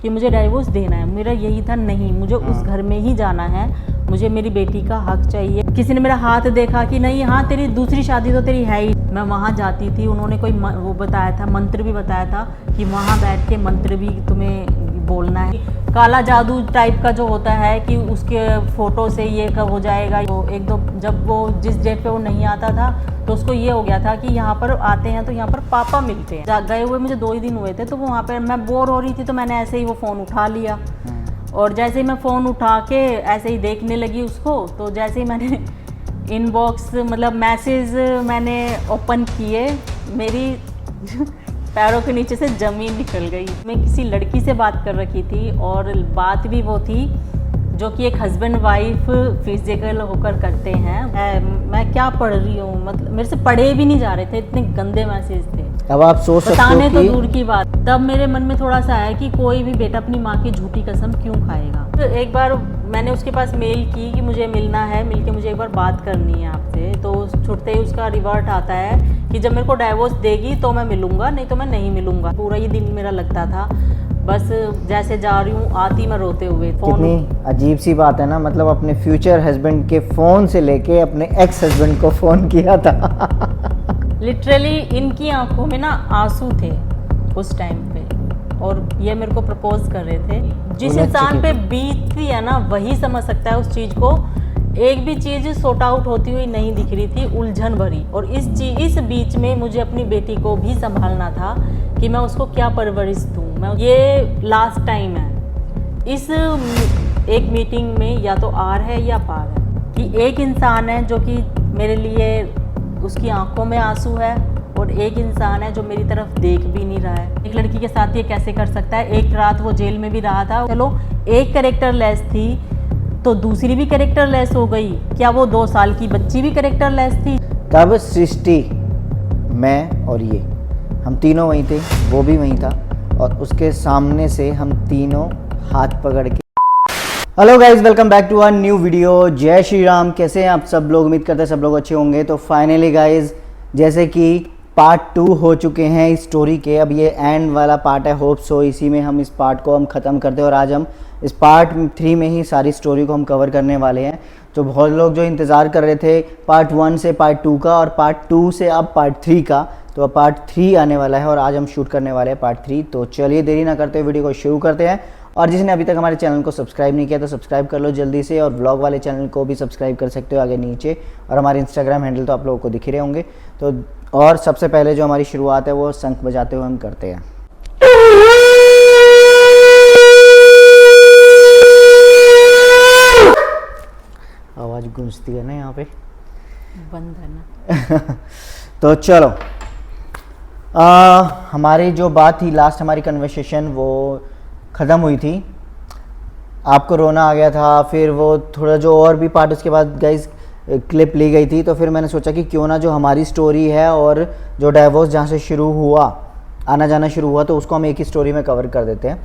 कि मुझे डाइवोर्स देना है। मेरा यही था, नहीं मुझे उस घर में ही जाना है, मुझे मेरी बेटी का हक चाहिए। किसी ने मेरा हाथ देखा कि नहीं हाँ तेरी दूसरी शादी तो तेरी है ही। मैं वहाँ जाती थी, उन्होंने कोई वो बताया था, मंत्र भी बताया था कि वहाँ बैठ के मंत्र भी तुम्हें बोलना है। काला जादू टाइप का जो होता है कि उसके फोटो से ये कब हो जाएगा। वो एक दो जब वो जिस डेट पे वो नहीं आता था तो उसको ये हो गया था कि यहाँ पर आते हैं तो यहाँ पर पापा मिलते हैं। गए हुए मुझे 2 ही दिन हुए थे, तो वो वहाँ पर मैं बोर हो रही थी तो मैंने ऐसे ही वो फ़ोन उठा लिया। और जैसे ही मैं फ़ोन उठा के ऐसे ही देखने लगी उसको, तो जैसे ही मैंने इनबॉक्स मतलब मैसेज मैंने ओपन किए, मेरी पैरों के नीचे से ज़मीन निकल गई। मैं किसी लड़की से बात कर रखी थी और बात भी वो थी जो कि एक हस्बैंड वाइफ फिजिकल होकर करते हैं। मैं क्या पढ़ रही हूँ, मतलब मेरे से पढ़े भी नहीं जा रहे थे, इतने गंदे मैसेज थे। अब आप सोच सकते हो बताने कि... तो दूर की बात। तब मेरे मन में थोड़ा सा आया कि कोई भी बेटा अपनी माँ की झूठी कसम क्यों खाएगा। तो एक बार मैंने उसके पास मेल की कि मुझे मिलना है, मिलके मुझे एक बार बात करनी है आपसे। तो छुटते ही उसका रिवर्ट आता है कि जब मेरे को डाइवोर्स देगी तो मैं मिलूंगा, नहीं तो मैं नहीं मिलूंगा। पूरा ये दिन मेरा लगता था, बस जैसे जा रही हूँ आती मैं रोते हुए। कितनी अजीब सी बात है ना, मतलब अपने फ्यूचर हस्बैंड के फ़ोन से लेके अपने एक्स हस्बैंड को फ़ोन किया था। लिटरली इनकी आंखों में ना आंसू थे उस टाइम पे, और ये मेरे को प्रपोज कर रहे थे। जिस इंसान पे बीतती है ना वही समझ सकता है उस चीज़ को। एक भी चीज़ सॉर्ट आउट होती हुई नहीं दिख रही थी, उलझन भरी। और इस बीच में मुझे अपनी बेटी को भी संभालना था कि मैं उसको क्या परवरिश दूँ। मैं ये लास्ट टाइम है इस एक मीटिंग में, या तो आर है या पार है कि एक इंसान है जो कि मेरे लिए उसकी आंखों में आंसू है, और एक इंसान है जो मेरी तरफ देख भी नहीं रहा है। एक लड़की के साथ ये कैसे कर सकता है। एक रात वो जेल में भी रहा था, चलो एक कैरेक्टर लेस थी तो दूसरी भी कैरेक्टर लेस हो गई। क्या वो 2 साल की बच्ची भी कैरेक्टर लेस थी। तब सृष्टि, मैं और ये हम तीनों वहीं थे, वो भी वहीं था, और उसके सामने से हम तीनों हाथ पकड़ के... hello guys, welcome back to our new video. जय श्री राम। कैसे हैं आप सब लोग? उम्मीद करते हैं सब लोग अच्छे होंगे। तो फाइनली गाइज, जैसे कि पार्ट 2 हो चुके हैं इस स्टोरी के, अब ये एंड वाला पार्ट है। होप सो इसी में हम इस पार्ट को हम ख़त्म करते हैं, और आज हम इस पार्ट 3 में ही सारी स्टोरी को हम कवर करने वाले हैं। तो बहुत लोग जो इंतज़ार कर रहे थे पार्ट 1 से पार्ट 2 का, और पार्ट 2 से अब पार्ट 3 का, तो अब पार्ट 3 आने वाला है और आज हम शूट करने वाले हैं पार्ट 3। तो चलिए देरी ना करते वीडियो को शुरू करते हैं। और जिसने अभी तक हमारे चैनल को सब्सक्राइब नहीं किया तो सब्सक्राइब कर लो जल्दी से, और व्लॉग वाले चैनल को भी सब्सक्राइब कर सकते हो आगे नीचे, और हमारे इंस्टाग्राम हैंडल तो आप लोगों को दिख ही रहे होंगे। तो और सबसे पहले जो हमारी शुरुआत है वो शंख बजाते हुए हम करते हैं। आवाज़ गूंजती है ना यहाँ पे, बंद है ना। तो चलो, हमारी जो बात थी लास्ट, हमारी कन्वर्सेशन वो ख़त्म हुई थी। आपको रोना आ गया था, फिर वो थोड़ा जो और भी पार्ट उसके बाद गाइज क्लिप ली गई थी। तो फिर मैंने सोचा कि क्यों ना जो हमारी स्टोरी है और जो डाइवोर्स जहाँ से शुरू हुआ, आना जाना शुरू हुआ, तो उसको हम एक ही स्टोरी में कवर कर देते हैं।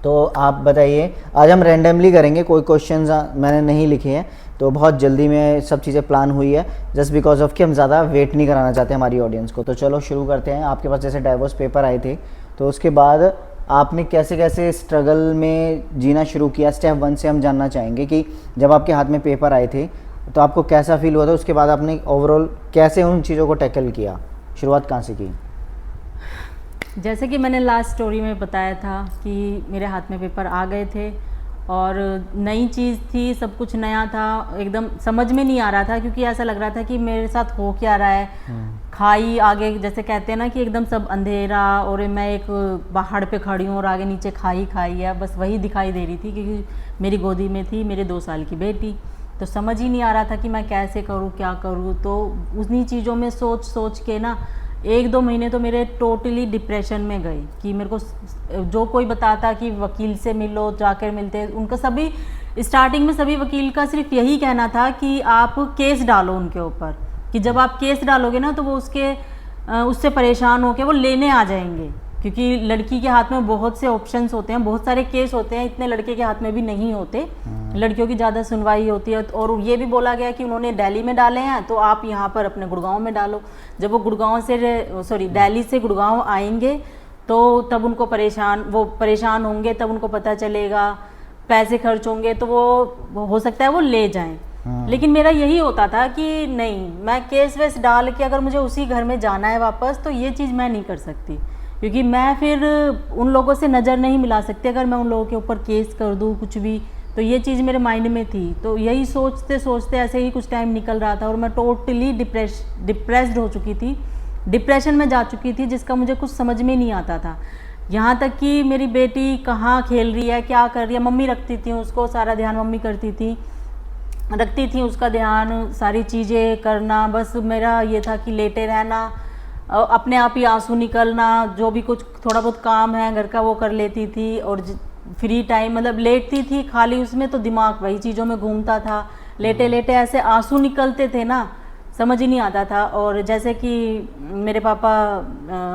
तो आप बताइए, आज हम रैंडमली करेंगे, कोई क्वेश्चंस मैंने नहीं लिखे हैं, तो बहुत जल्दी में सब चीज़ें प्लान हुई है, जस्ट बिकॉज ऑफ कि हम ज़्यादा वेट नहीं कराना चाहते हमारी ऑडियंस को। तो चलो शुरू करते हैं। आपके पास जैसे डाइवोर्स पेपर आए थे, तो उसके बाद आपने कैसे कैसे स्ट्रगल में जीना शुरू किया, स्टेप 1 से हम जानना चाहेंगे कि जब आपके हाथ में पेपर आए थे तो आपको कैसा फील हुआ था, उसके बाद आपने ओवरऑल कैसे उन चीज़ों को टैकल किया, शुरुआत कहाँ से की? जैसे कि मैंने लास्ट स्टोरी में बताया था कि मेरे हाथ में पेपर आ गए थे और नई चीज़ थी, सब कुछ नया था, एकदम समझ में नहीं आ रहा था, क्योंकि ऐसा लग रहा था कि मेरे साथ हो क्या रहा है। खाई आगे, जैसे कहते हैं ना कि एकदम सब अंधेरा, और मैं एक पहाड़ पे खड़ी हूँ और आगे नीचे खाई है, बस वही दिखाई दे रही थी, क्योंकि मेरी गोदी में थी मेरे 2 साल की बेटी। तो समझ ही नहीं आ रहा था कि मैं कैसे करूँ, क्या करूँ। तो उन्हीं चीज़ों में सोच के ना 1-2 महीने तो मेरे टोटली डिप्रेशन में गए, कि मेरे को जो कोई बताता कि वकील से मिलो, जाकर मिलते, उनका सभी स्टार्टिंग में सभी वकील का सिर्फ यही कहना था कि आप केस डालो उनके ऊपर, कि जब आप केस डालोगे ना तो वो उससे परेशान होकर वो लेने आ जाएंगे, क्योंकि लड़की के हाथ में बहुत से ऑप्शंस होते हैं, बहुत सारे केस होते हैं, इतने लड़के के हाथ में भी नहीं होते। लड़कियों की ज़्यादा सुनवाई होती है। और ये भी बोला गया कि उन्होंने दिल्ली में डाले हैं तो आप यहाँ पर अपने गुड़गांव में डालो। जब वो दिल्ली से गुड़गांव आएंगे तो तब उनको वो परेशान होंगे, तब उनको पता चलेगा, पैसे खर्च होंगे तो वो हो सकता है वो ले जाएं। लेकिन मेरा यही होता था कि नहीं, मैं केस वेस डाल के अगर मुझे उसी घर में जाना है वापस, तो ये चीज़ मैं नहीं कर सकती, क्योंकि मैं फिर उन लोगों से नज़र नहीं मिला सकती अगर मैं उन लोगों के ऊपर केस कर दूँ कुछ भी। तो ये चीज़ मेरे माइंड में थी, तो यही सोचते सोचते ऐसे ही कुछ टाइम निकल रहा था और मैं टोटली डिप्रेस्ड हो चुकी थी, डिप्रेशन में जा चुकी थी, जिसका मुझे कुछ समझ में नहीं आता था। यहाँ तक कि मेरी बेटी कहाँ खेल रही है, क्या कर रही है, मम्मी रखती थी उसको, सारा ध्यान मम्मी रखती थी उसका ध्यान, सारी चीज़ें करना। बस मेरा ये था कि लेटे रहना, अपने आप ही आंसू निकलना, जो भी कुछ थोड़ा बहुत काम है घर का वो कर लेती थी, और फ्री टाइम मतलब लेटती थी खाली, उसमें तो दिमाग वही चीज़ों में घूमता था। लेटे लेटे ऐसे आंसू निकलते थे ना, समझ ही नहीं आता था। और जैसे कि मेरे पापा,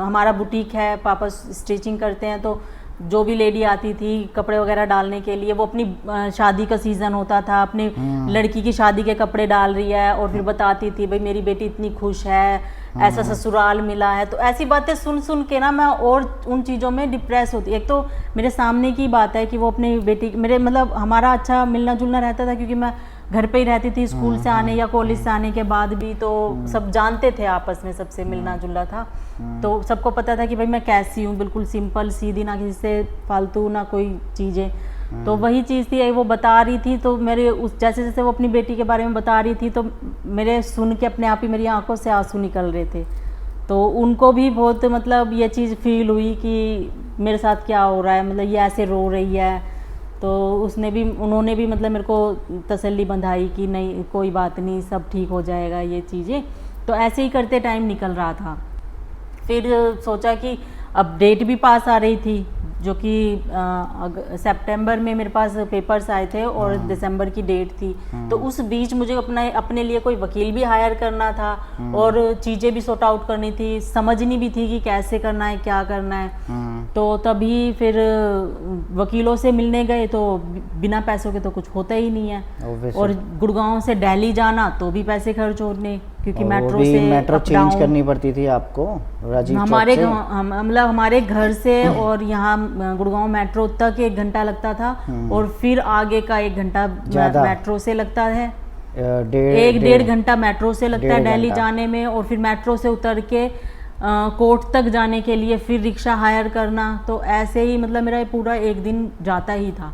हमारा बुटीक है, पापा स्टिचिंग करते हैं, तो जो भी लेडी आती थी कपड़े वगैरह डालने के लिए, वो अपनी शादी का सीज़न होता था, अपनी लड़की की शादी के कपड़े डाल रही है, और फिर बताती थी भाई मेरी बेटी इतनी खुश है, ऐसा ससुराल मिला है। तो ऐसी बातें सुन सुन के ना मैं और उन चीज़ों में डिप्रेस होती। एक तो मेरे सामने की बात है कि वो अपनी बेटी, मेरे मतलब हमारा अच्छा मिलना जुलना रहता था, क्योंकि मैं घर पे ही रहती थी, स्कूल से आने या कॉलेज से आने के बाद भी, तो सब जानते थे आपस में, सबसे मिलना जुलना था। तो सबको पता था कि भाई मैं कैसी हूँ, बिल्कुल सिंपल सीधी, ना किसी से फालतू ना कोई चीज़ें। तो वही चीज़ थी, वो बता रही थी, तो मेरे जैसे जैसे वो अपनी बेटी के बारे में बता रही थी, तो मेरे सुन के अपने आप ही मेरी आंखों से आंसू निकल रहे थे। तो उनको भी बहुत मतलब ये चीज़ फील हुई कि मेरे साथ क्या हो रहा है, मतलब ये ऐसे रो रही है। तो उन्होंने भी मतलब मेरे को तसल्ली बंधाई कि नहीं कोई बात नहीं, सब ठीक हो जाएगा ये चीज़ें। तो ऐसे ही करते टाइम निकल रहा था। फिर सोचा कि अब डेट भी पास आ रही थी, जो कि सितंबर में मेरे पास पेपर्स आए थे और दिसंबर की डेट थी। तो उस बीच मुझे अपने लिए कोई वकील भी हायर करना था और चीज़ें भी सॉर्ट आउट करनी थी, समझनी भी थी कि कैसे करना है, क्या करना है। तो तभी फिर वकीलों से मिलने गए, तो बिना पैसों के तो कुछ होता ही नहीं है। और गुड़गांव से दिल्ली जाना तो भी पैसे खर्च होने, क्योंकि मेट्रो चेंज करनी पड़ती थी आपको राजीव चौक से। मतलब हमारे घर से और यहाँ गुड़गांव मेट्रो तक 1 घंटा लगता था, और फिर आगे का 1 घंटा मेट्रो से लगता है। 1-1.5 घंटा मेट्रो से लगता है दिल्ली जाने में, और फिर मेट्रो से उतर के कोर्ट तक जाने के लिए फिर रिक्शा हायर करना। तो ऐसे ही मतलब मेरा पूरा 1 दिन जाता ही था।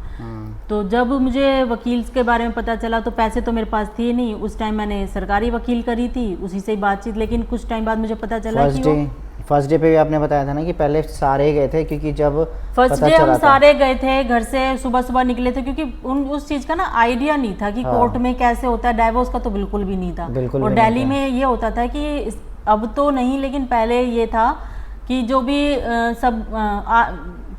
तो जब मुझे वकील के बारे में पता चला, तो पैसे तो मेरे पास थे नहीं उस टाइम, मैंने सरकारी वकील करी थी, उसी से ही बातचीत। लेकिन कुछ टाइम बाद मुझे पता चला कि फर्स्ट डे पे भी आपने बताया था ना कि पहले सारे गए थे, क्योंकि जब फर्स्ट डे हम सारे गए थे, घर से सुबह सुबह निकले थे, क्योंकि उस चीज़ का ना आइडिया नहीं था कि कोर्ट में कैसे होता है। डाइवोर्स का तो बिल्कुल भी नहीं था। और दिल्ली में ये होता था कि अब तो नहीं, लेकिन पहले ये था कि जो भी सब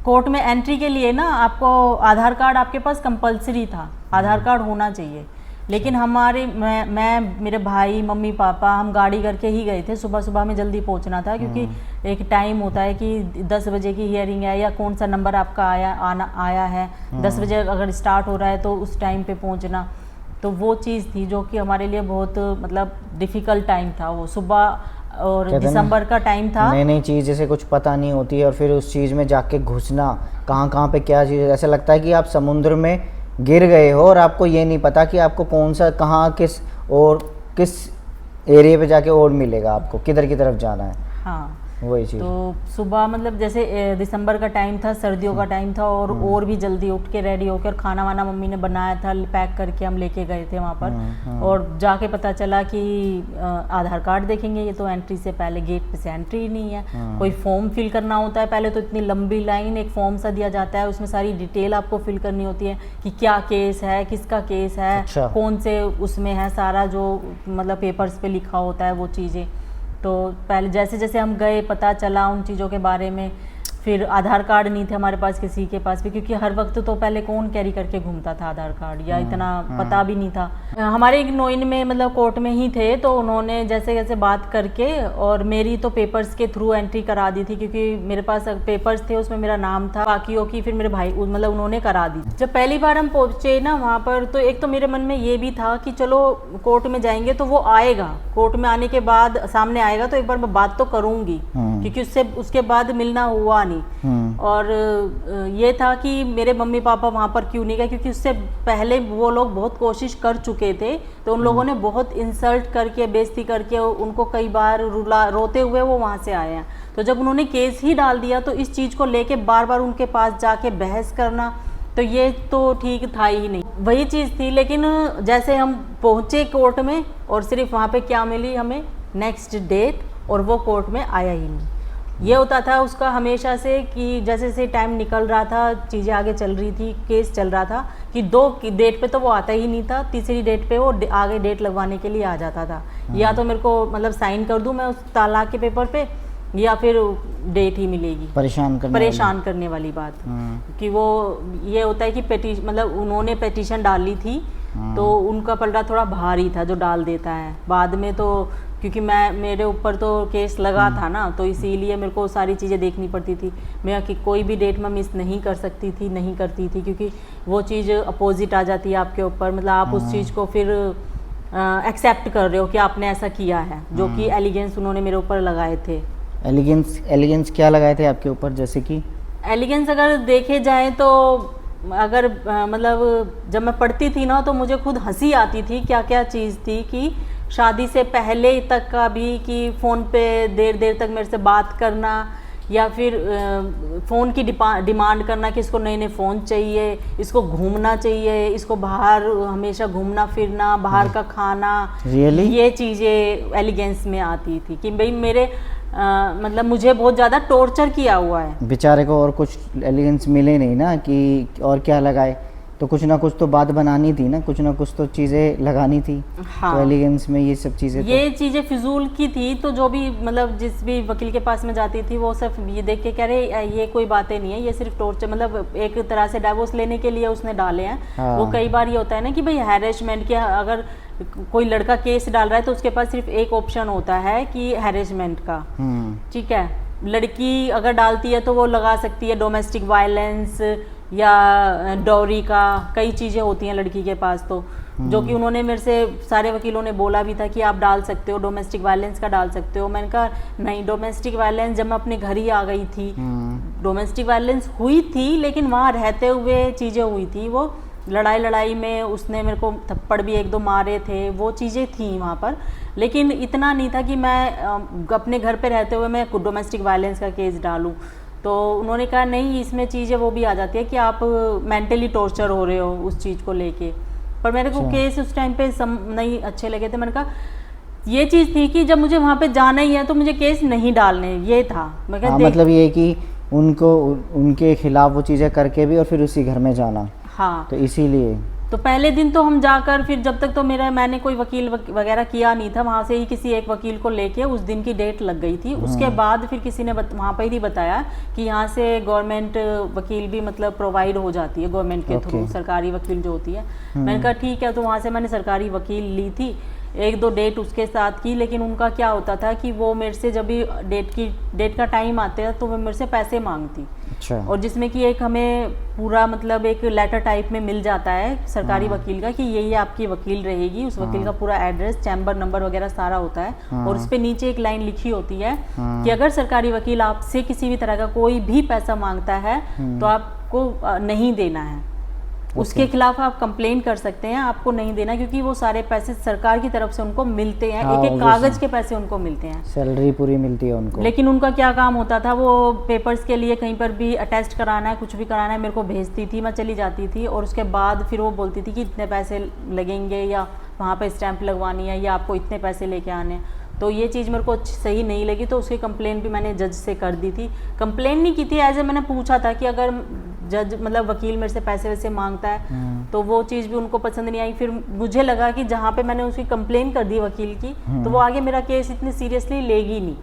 कोर्ट में एंट्री के लिए ना आपको आधार कार्ड आपके पास कंपलसरी था, आधार कार्ड होना चाहिए। लेकिन मैं मेरे भाई मम्मी पापा हम गाड़ी करके ही गए थे। सुबह सुबह में जल्दी पहुंचना था, क्योंकि एक टाइम होता है कि 10 बजे की हियरिंग है, या कौन सा नंबर आपका आया है, 10 बजे अगर स्टार्ट हो रहा है तो उस टाइम पे पहुंचना। तो वो चीज़ थी जो कि हमारे लिए बहुत मतलब डिफ़िकल्ट टाइम था वो सुबह, और दिसंबर का टाइम था। नई नई चीज़ जैसे कुछ पता नहीं होती है, और फिर उस चीज़ में जाके घुसना, कहाँ पे क्या चीज़, ऐसा लगता है कि आप समुद्र में गिर गए हो और आपको ये नहीं पता कि आपको कौन सा कहाँ किस एरिया पे जाके और मिलेगा, आपको किधर की तरफ जाना है। हाँ, वही चीज़। तो सुबह मतलब जैसे दिसंबर का टाइम था, सर्दियों का टाइम था, और भी जल्दी उठ के रेडी होकर खाना वाना मम्मी ने बनाया था, पैक करके हम लेके गए थे वहाँ पर। और जाके पता चला कि आधार कार्ड देखेंगे, ये तो एंट्री से पहले गेट पे से एंट्री ही नहीं है। कोई फॉर्म फिल करना होता है, पहले तो इतनी लंबी लाइन, एक फॉर्म सा दिया जाता है, उसमें सारी डिटेल आपको फिल करनी होती है कि क्या केस है, किसका केस है, अच्छा। कौन से उसमें है, सारा जो मतलब पेपर्स पे लिखा होता है वो चीज़ें। तो पहले जैसे जैसे हम गए पता चला उन चीज़ों के बारे में। फिर आधार कार्ड नहीं थे हमारे पास किसी के पास भी, क्योंकि हर वक्त तो पहले कौन कैरी करके घूमता था आधार कार्ड, या इतना पता भी नहीं था। हमारे एक नोइन में मतलब कोर्ट में ही थे, तो उन्होंने जैसे जैसे बात करके, और मेरी तो पेपर्स के थ्रू एंट्री करा दी थी, क्योंकि मेरे पास पेपर्स थे उसमें मेरा नाम था, बाकियों की फिर मेरे भाई मतलब उन्होंने करा दी। जब पहली बार हम पहुंचे ना वहाँ पर, तो एक तो मेरे मन में ये भी था कि चलो कोर्ट में जाएंगे तो वो आएगा, कोर्ट में आने के बाद सामने आएगा तो एक बार मैं बात तो करूँगी, क्योंकि उससे उसके बाद मिलना हुआ नहीं। और ये था कि मेरे मम्मी पापा वहाँ पर क्यों नहीं गए, क्योंकि उससे पहले वो लोग बहुत कोशिश कर चुके थे, तो उन लोगों ने बहुत इंसल्ट करके बेइज्जती करके उनको कई बार रोते हुए वो वहाँ से आए हैं। तो जब उन्होंने केस ही डाल दिया तो इस चीज़ को लेके बार बार उनके पास जाके बहस करना, तो ये तो ठीक था ही नहीं, वही चीज़ थी। लेकिन जैसे हम पहुँचे कोर्ट में और सिर्फ वहाँ पे क्या मिली हमें, नेक्स्ट डेट, और वो कोर्ट में आया ही नहीं। ये होता था उसका हमेशा से कि जैसे जैसे टाइम निकल रहा था, चीज़ें आगे चल रही थी, केस चल रहा था कि 2 डेट पे तो वो आता ही नहीं था, तीसरी डेट पे वो आगे डेट लगवाने के लिए आ जाता था। या तो मेरे को मतलब साइन कर दूँ मैं उस तलाक के पेपर पे, या फिर डेट ही मिलेगी। परेशान करने वाली बात कि वो ये होता है कि मतलब उन्होंने पेटिशन डाली थी तो उनका पलड़ा थोड़ा भारी था जो डाल देता है बाद में, तो क्योंकि मेरे ऊपर तो केस लगा था ना, तो इसीलिए मेरे को सारी चीज़ें देखनी पड़ती थी। मैं कि कोई भी डेट मैं मिस नहीं कर सकती थी, नहीं करती थी, क्योंकि वो चीज़ अपोजिट आ जाती है आपके ऊपर, मतलब आप उस चीज़ को फिर एक्सेप्ट कर रहे हो कि आपने ऐसा किया है, जो कि एलिगेंस उन्होंने मेरे ऊपर लगाए थे। एलिगेंस क्या लगाए थे आपके ऊपर? जैसे कि एलिगेंस अगर देखे जाए तो अगर मतलब जब मैं पढ़ती थी ना तो मुझे खुद हंसी आती थी, क्या क्या चीज़ थी कि शादी से पहले तक का भी कि फ़ोन पे देर देर तक मेरे से बात करना, या फिर फ़ोन की डिमांड करना कि इसको नए नए फ़ोन चाहिए, इसको घूमना चाहिए, इसको बाहर हमेशा घूमना फिरना, बाहर का खाना। Really? ये चीज़ें एलिगेंस में आती थी कि भाई मेरे मतलब मुझे बहुत ज़्यादा टॉर्चर किया हुआ है बेचारे को, और कुछ एलिगेंस मिले नहीं ना कि और क्या लगाए, तो कुछ ना कुछ तो बात बनानी थी ना, कुछ ना कुछ तो चीज़ें लगानी थी। हाँ। तो एलिगेंस में ये सब चीज़ें, ये चीज़ें फिजूल की थी। तो जो भी मतलब जिस भी वकील के पास में जाती थी वो सिर्फ ये देख के कह रहे ये कोई बातें नहीं है, ये सिर्फ टॉर्चर, मतलब एक तरह से डाइवोर्स लेने के लिए उसने डाले हैं। हाँ। वो कई बार ये होता है ना कि भाई हैरेसमेंट के, अगर कोई लड़का केस डाल रहा है तो उसके पास सिर्फ एक ऑप्शन होता है कि हैरेसमेंट का, ठीक है। लड़की अगर डालती है तो वो लगा सकती है डोमेस्टिक वायलेंस या डॉरी का, कई चीज़ें होती हैं लड़की के पास, तो जो कि उन्होंने मेरे से सारे वकीलों ने बोला भी था कि आप डाल सकते हो, डोमेस्टिक वायलेंस का डाल सकते हो। मैंने कहा नहीं, डोमेस्टिक वायलेंस जब मैं अपने घर ही आ गई थी, डोमेस्टिक वायलेंस हुई थी लेकिन वहाँ रहते हुए चीज़ें हुई थी, वो लड़ाई में उसने मेरे को थप्पड़ भी 1-2 मारे थे, वो चीज़ें थी वहाँ पर, लेकिन इतना नहीं था कि मैं अपने घर पे रहते हुए मैं डोमेस्टिक वायलेंस का केस डालूं। तो उन्होंने कहा नहीं, इसमें चीज़ें वो भी आ जाती है कि आप मेंटली टॉर्चर हो रहे हो उस चीज़ को लेके। पर मेरे को केस उस टाइम पे नहीं अच्छे लगे थे। मैंने कहा ये चीज़ थी कि जब मुझे वहाँ पे जाना ही है तो मुझे केस नहीं डालने, ये था। मैं हाँ, मतलब ये कि उनको उनके खिलाफ वो चीज़ें करके भी और फिर उसी घर में जाना। हाँ, तो इसीलिए तो पहले दिन तो हम जाकर, फिर जब तक तो मैंने कोई वकील वगैरह किया नहीं था, वहाँ से ही किसी एक वकील को लेके उस दिन की डेट लग गई थी। उसके बाद फिर किसी ने वहाँ पर ही बताया कि यहाँ से गवर्नमेंट वकील भी मतलब प्रोवाइड हो जाती है गवर्नमेंट के थ्रू, सरकारी वकील जो होती है। मैंने कहा ठीक है, तो वहाँ से मैंने सरकारी वकील ली थी, 1-2 डेट उसके साथ की। लेकिन उनका क्या होता था कि वो मेरे से जब भी डेट का टाइम आता है तो वो मेरे से पैसे मांगती। अच्छा। और जिसमें कि एक हमें पूरा मतलब एक लेटर टाइप में मिल जाता है सरकारी वकील का कि ये आपकी वकील रहेगी, उस वकील का पूरा एड्रेस, चैम्बर नंबर वगैरह सारा होता है। और उस पे नीचे एक लाइन लिखी होती है कि अगर सरकारी वकील आपसे किसी भी तरह का कोई भी पैसा मांगता है तो आपको नहीं देना है, उसके खिलाफ आप कंप्लेन कर सकते हैं, आपको नहीं देना, क्योंकि वो सारे पैसे सरकार की तरफ से उनको मिलते हैं। एक एक कागज के पैसे उनको मिलते हैं, सैलरी पूरी मिलती है उनको। लेकिन उनका क्या काम होता था, वो पेपर्स के लिए कहीं पर भी अटेस्ट कराना है, कुछ भी कराना है, मेरे को भेजती थी, मैं चली जाती थी। और उसके बाद फिर वो बोलती थी कि इतने पैसे लगेंगे, या वहाँ पे स्टैंप लगवानी है, या आपको इतने पैसे लेके आने हैं। तो ये चीज़ मेरे को सही नहीं लगी, तो उसकी कंप्लेन भी मैंने जज से कर दी थी। कंप्लेन नहीं की थी, एज ए मैंने पूछा था कि अगर जज मतलब वकील मेरे से पैसे वैसे मांगता है तो वो चीज़ भी उनको पसंद नहीं आई। फिर मुझे लगा कि जहाँ पे मैंने उसकी कंप्लेन कर दी वकील की, तो वो आगे मेरा केस इतनी सीरियसली लेगी नहीं।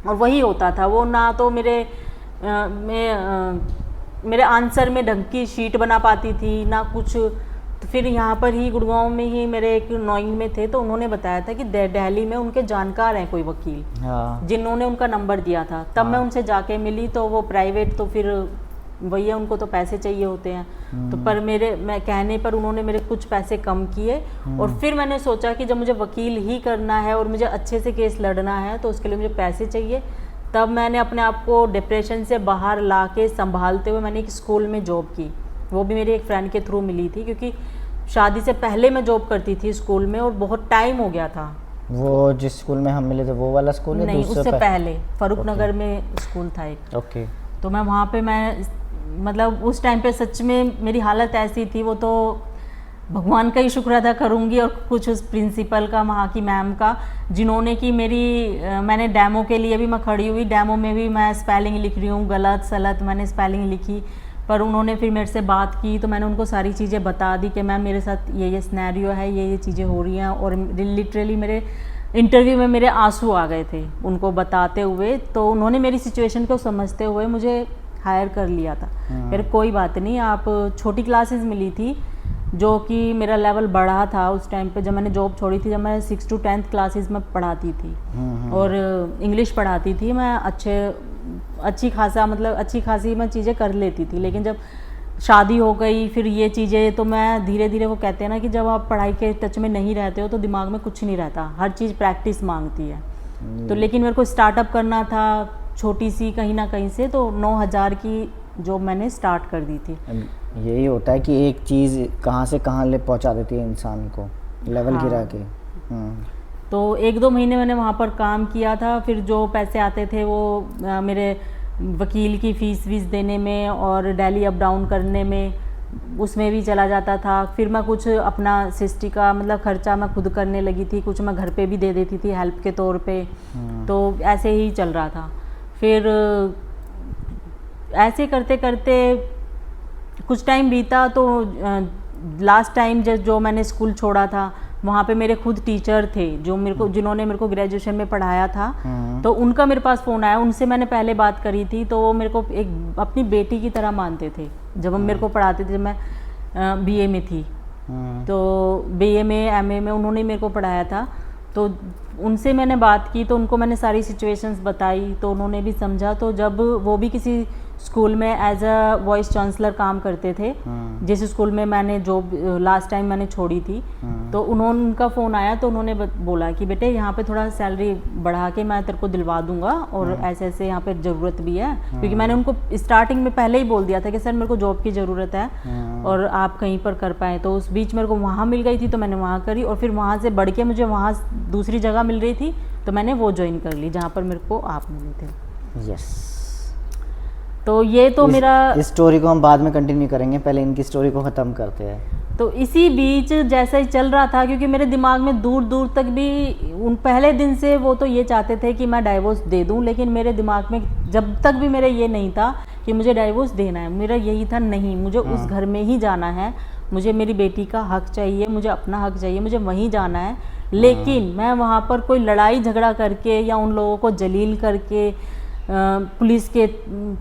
और वही होता था, वो ना तो मेरे आंसर में ढंग की शीट बना पाती थी ना कुछ। तो फिर यहाँ पर ही गुड़गांव में ही मेरे एक नॉइंग में थे, तो उन्होंने बताया था कि दिल्ली में उनके जानकार हैं कोई वकील, जिन्होंने उनका नंबर दिया था। तब मैं उनसे जाके मिली, तो वो प्राइवेट, तो फिर वही है, उनको तो पैसे चाहिए होते हैं। तो पर मैं कहने पर उन्होंने मेरे कुछ पैसे कम किए। और फिर मैंने सोचा कि जब मुझे वकील ही करना है और मुझे अच्छे से केस लड़ना है तो उसके लिए मुझे पैसे चाहिए। तब मैंने अपने आप को डिप्रेशन से बाहर ला के संभालते हुए मैंने एक स्कूल में जॉब की। वो भी मेरी एक फ्रेंड के थ्रू मिली थी, क्योंकि शादी से पहले मैं जॉब करती थी स्कूल में और बहुत टाइम हो गया था। वो जिस स्कूल में हम मिले थे वो वाला स्कूल है? नहीं, उससे पहले फरूक ओके। नगर में स्कूल था एक। ओके। तो मैं वहाँ पे मतलब उस टाइम पे सच में मेरी हालत ऐसी थी, वो तो भगवान का ही शुक्र अदा करूँगी और कुछ उस प्रिंसिपल का, वहाँ की मैम का, जिन्होंने कि मैंने डेमो के लिए भी मैं खड़ी हुई, डेमो में भी मैं स्पेलिंग लिख रही हूँ, गलत सलत मैंने स्पेलिंग लिखी, पर उन्होंने फिर मेरे से बात की तो मैंने उनको सारी चीज़ें बता दी कि मैम मेरे साथ ये सिनेरियो है, ये चीज़ें हो रही हैं। और लिटरली मेरे इंटरव्यू में मेरे आंसू आ गए थे उनको बताते हुए। तो उन्होंने मेरी सिचुएशन को समझते हुए मुझे हायर कर लिया था। फिर कोई बात नहीं, आप छोटी क्लासेस मिली थी जो कि मेरा लेवल बढ़ा था उस टाइम पे, जब मैंने जॉब छोड़ी थी, जब मैं 6 to 10th क्लासेस में पढ़ाती थी और इंग्लिश पढ़ाती थी। मैं अच्छी खासी मैं चीज़ें कर लेती थी। लेकिन जब शादी हो गई फिर ये चीज़ें, तो मैं धीरे धीरे, वो कहते हैं ना कि जब आप पढ़ाई के टच में नहीं रहते हो तो दिमाग में कुछ नहीं रहता, हर चीज़ प्रैक्टिस मांगती है। तो लेकिन मेरे को स्टार्टअप करना था छोटी सी कहीं ना कहीं से, तो 9,000 की जॉब मैंने स्टार्ट कर दी थी। यही होता है कि एक चीज़ कहाँ से कहाँ ले पहुँचा देती है इंसान को, लेवल गिरा के। तो 1-2 महीने मैंने वहाँ पर काम किया था। फिर जो पैसे आते थे वो मेरे वकील की फ़ीस देने में और डेली अप डाउन करने में, उसमें भी चला जाता था। फिर मैं कुछ अपना सिस्टी का मतलब खर्चा मैं खुद करने लगी थी, कुछ मैं घर पे भी दे देती थी हेल्प के तौर पे। तो ऐसे ही चल रहा था। फिर ऐसे करते करते कुछ टाइम बीता, तो लास्ट टाइम जो मैंने स्कूल छोड़ा था वहाँ पे मेरे खुद टीचर थे जिन्होंने मेरे को ग्रेजुएशन में पढ़ाया था। तो उनका मेरे पास फ़ोन आया, उनसे मैंने पहले बात करी थी, तो वो मेरे को एक अपनी बेटी की तरह मानते थे। जब हम मेरे को पढ़ाते थे, जब मैं बीए में थी, तो बीए में एमए में उन्होंने मेरे को पढ़ाया था। तो उनसे मैंने बात की, तो उनको मैंने सारी सिचुएशंस बताई, तो उन्होंने भी समझा। तो जब वो भी किसी स्कूल में एज अ वॉइस चांसलर काम करते थे, जिस स्कूल में मैंने जॉब लास्ट टाइम मैंने छोड़ी थी, तो उनका फ़ोन आया, तो उन्होंने बोला कि बेटे यहाँ पे थोड़ा सैलरी बढ़ा के मैं तेरे को दिलवा दूंगा, और ऐसे ऐसे यहाँ पे ज़रूरत भी है। क्योंकि मैंने उनको स्टार्टिंग में पहले ही बोल दिया था कि सर मेरे को जॉब की ज़रूरत है और आप कहीं पर कर पाएँ। तो उस बीच मेरे को वहाँ मिल गई थी, तो मैंने वहाँ करी, और फिर वहाँ से बढ़ के मुझे वहाँ दूसरी जगह मिल रही थी, तो मैंने वो ज्वाइन कर ली जहाँ पर मेरे को आप मिले थे। यस। तो ये तो मेरा इस स्टोरी को हम बाद में कंटिन्यू करेंगे, पहले इनकी स्टोरी को ख़त्म करते हैं। तो इसी बीच जैसा ही चल रहा था, क्योंकि मेरे दिमाग में दूर दूर तक भी उन पहले दिन से वो तो ये चाहते थे कि मैं डाइवोर्स दे दूं, लेकिन मेरे दिमाग में जब तक भी मेरा ये नहीं था कि मुझे डाइवोर्स देना है, मेरा यही था नहीं, मुझे उस घर में ही जाना है, मुझे मेरी बेटी का हक चाहिए, मुझे अपना हक चाहिए, मुझे वहीं जाना है। लेकिन मैं वहाँ पर कोई लड़ाई झगड़ा करके या उन लोगों को जलील करके पुलिस के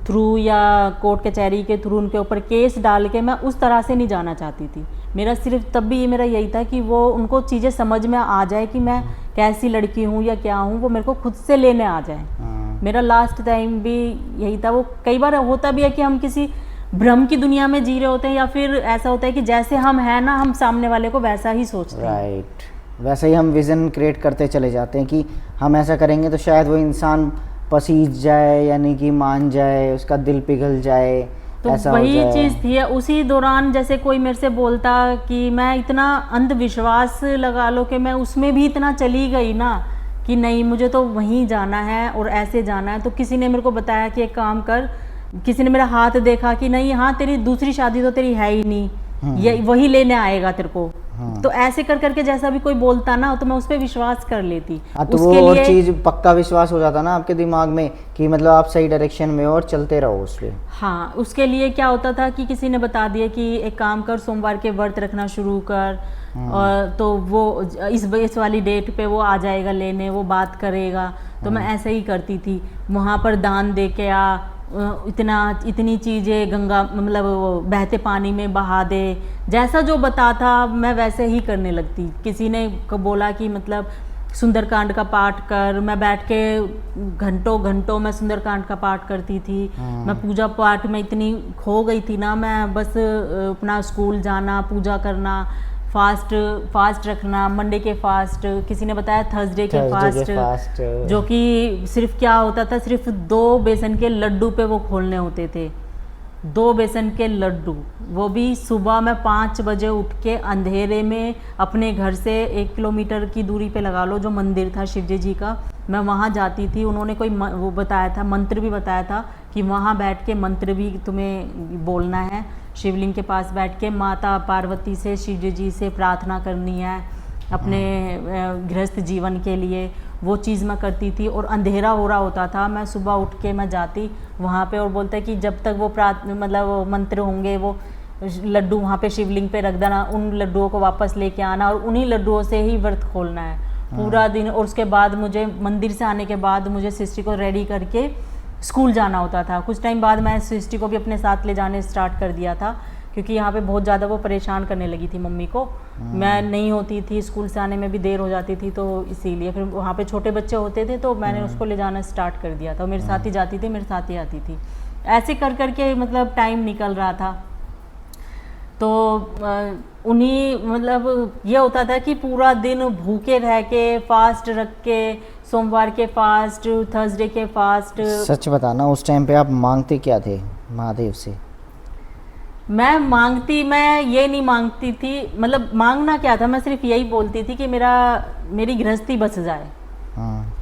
थ्रू या कोर्ट कचहरी के थ्रू उनके ऊपर केस डाल के मैं उस तरह से नहीं जाना चाहती थी। मेरा सिर्फ तब भी मेरा यही था कि वो उनको चीज़ें समझ में आ जाए कि मैं कैसी लड़की हूँ या क्या हूँ, वो मेरे को खुद से लेने आ जाए। मेरा लास्ट टाइम भी यही था। वो कई बार होता भी है कि हम किसी भ्रम की दुनिया में जी रहे होते हैं, या फिर ऐसा होता है कि जैसे हम हैं ना, हम सामने वाले को वैसा ही सोचते हैं। राइट, वैसे ही हम विज़न क्रिएट करते चले जाते हैं कि हम ऐसा करेंगे तो शायद वो इंसान पसीज जाए, यानी कि मान जाए, उसका दिल पिघल जाए, तो ऐसा वही हो जाए। चीज़ थी। उसी दौरान जैसे कोई मेरे से बोलता कि मैं इतना अंधविश्वास लगा लो कि मैं उसमें भी इतना चली गई ना कि नहीं मुझे तो वहीं जाना है और ऐसे जाना है। तो किसी ने मेरे को बताया कि एक काम कर, किसी ने मेरा हाथ देखा कि नहीं हाँ तेरी दूसरी शादी तो तेरी है ही नहीं, ये वही लेने आएगा तेरे को। तो ऐसे कर करके जैसा भी कोई बोलता ना, तो मैं उस पर विश्वास कर लेती। हाँ, तो वो और चीज़ पक्का विश्वास हो जाता ना आपके दिमाग में कि मतलब आप सही डायरेक्शन में और चलते रहो उस पर। हाँ, उसके लिए क्या होता था कि किसी ने बता दिया कि एक काम कर, सोमवार के व्रत रखना शुरू कर, और तो वो इस वाली डेट पे वो आ जाएगा लेने, वो बात करेगा। तो मैं ऐसे ही करती थी। वहाँ पर दान दे के आ, इतनी चीज़ें गंगा मतलब बहते पानी में बहा दे, जैसा जो बताता मैं वैसे ही करने लगती। किसी ने बोला कि मतलब सुंदरकांड का पाठ कर, मैं बैठ के घंटों घंटों मैं सुंदरकांड का पाठ करती थी। मैं पूजा पाठ में इतनी खो गई थी ना, मैं बस अपना स्कूल जाना, पूजा करना, फास्ट रखना, मंडे के फास्ट, किसी ने बताया थर्सडे के फास्ट, जो कि सिर्फ क्या होता था, सिर्फ 2 बेसन के लड्डू पे वो खोलने होते थे, 2 बेसन के लड्डू, वो भी सुबह में 5 बजे उठ के अंधेरे में अपने घर से 1 किलोमीटर की दूरी पे लगा लो जो मंदिर था शिवजी जी का, मैं वहाँ जाती थी। उन्होंने कोई वो बताया था, मंत्र भी बताया था कि वहाँ बैठ के मंत्र भी तुम्हें बोलना है, शिवलिंग के पास बैठ के माता पार्वती से, शिवजी जी से प्रार्थना करनी है अपने गृहस्थ जीवन के लिए। वो चीज़ मैं करती थी और अंधेरा हो रहा होता था, मैं सुबह उठ के मैं जाती वहाँ पे और बोलते कि जब तक वो मतलब वो मंत्र होंगे, वो लड्डू वहाँ पे शिवलिंग पे रख देना, उन लड्डुओं को वापस लेके आना और उन्हीं लड्डुओं से ही व्रत खोलना है पूरा दिन। और उसके बाद मुझे मंदिर से आने के बाद मुझे सिस्टर को रेडी करके स्कूल जाना होता था। कुछ टाइम बाद मैं सिस्टर को भी अपने साथ ले जाने स्टार्ट कर दिया था, क्योंकि यहाँ पे बहुत ज़्यादा वो परेशान करने लगी थी मम्मी को। मैं नहीं होती थी, स्कूल से आने में भी देर हो जाती थी, तो इसीलिए फिर वहाँ पे छोटे बच्चे होते थे तो मैंने उसको ले जाना स्टार्ट कर दिया था। मेरे साथ ही जाती थी, मेरे साथ ही आती थी, ऐसे कर करके मतलब टाइम निकल रहा था। तो उन्हीं मतलब ये होता था कि पूरा दिन भूखे रह के, फास्ट रख के, सोमवार के फास्ट, थर्सडे के फास्ट। सच बताना उस टाइम पे आप मांगते क्या थे महादेव से? मैं ये नहीं मांगती थी, मतलब मांगना क्या था, मैं सिर्फ यही बोलती थी कि मेरी गृहस्थी बच जाए। हाँ।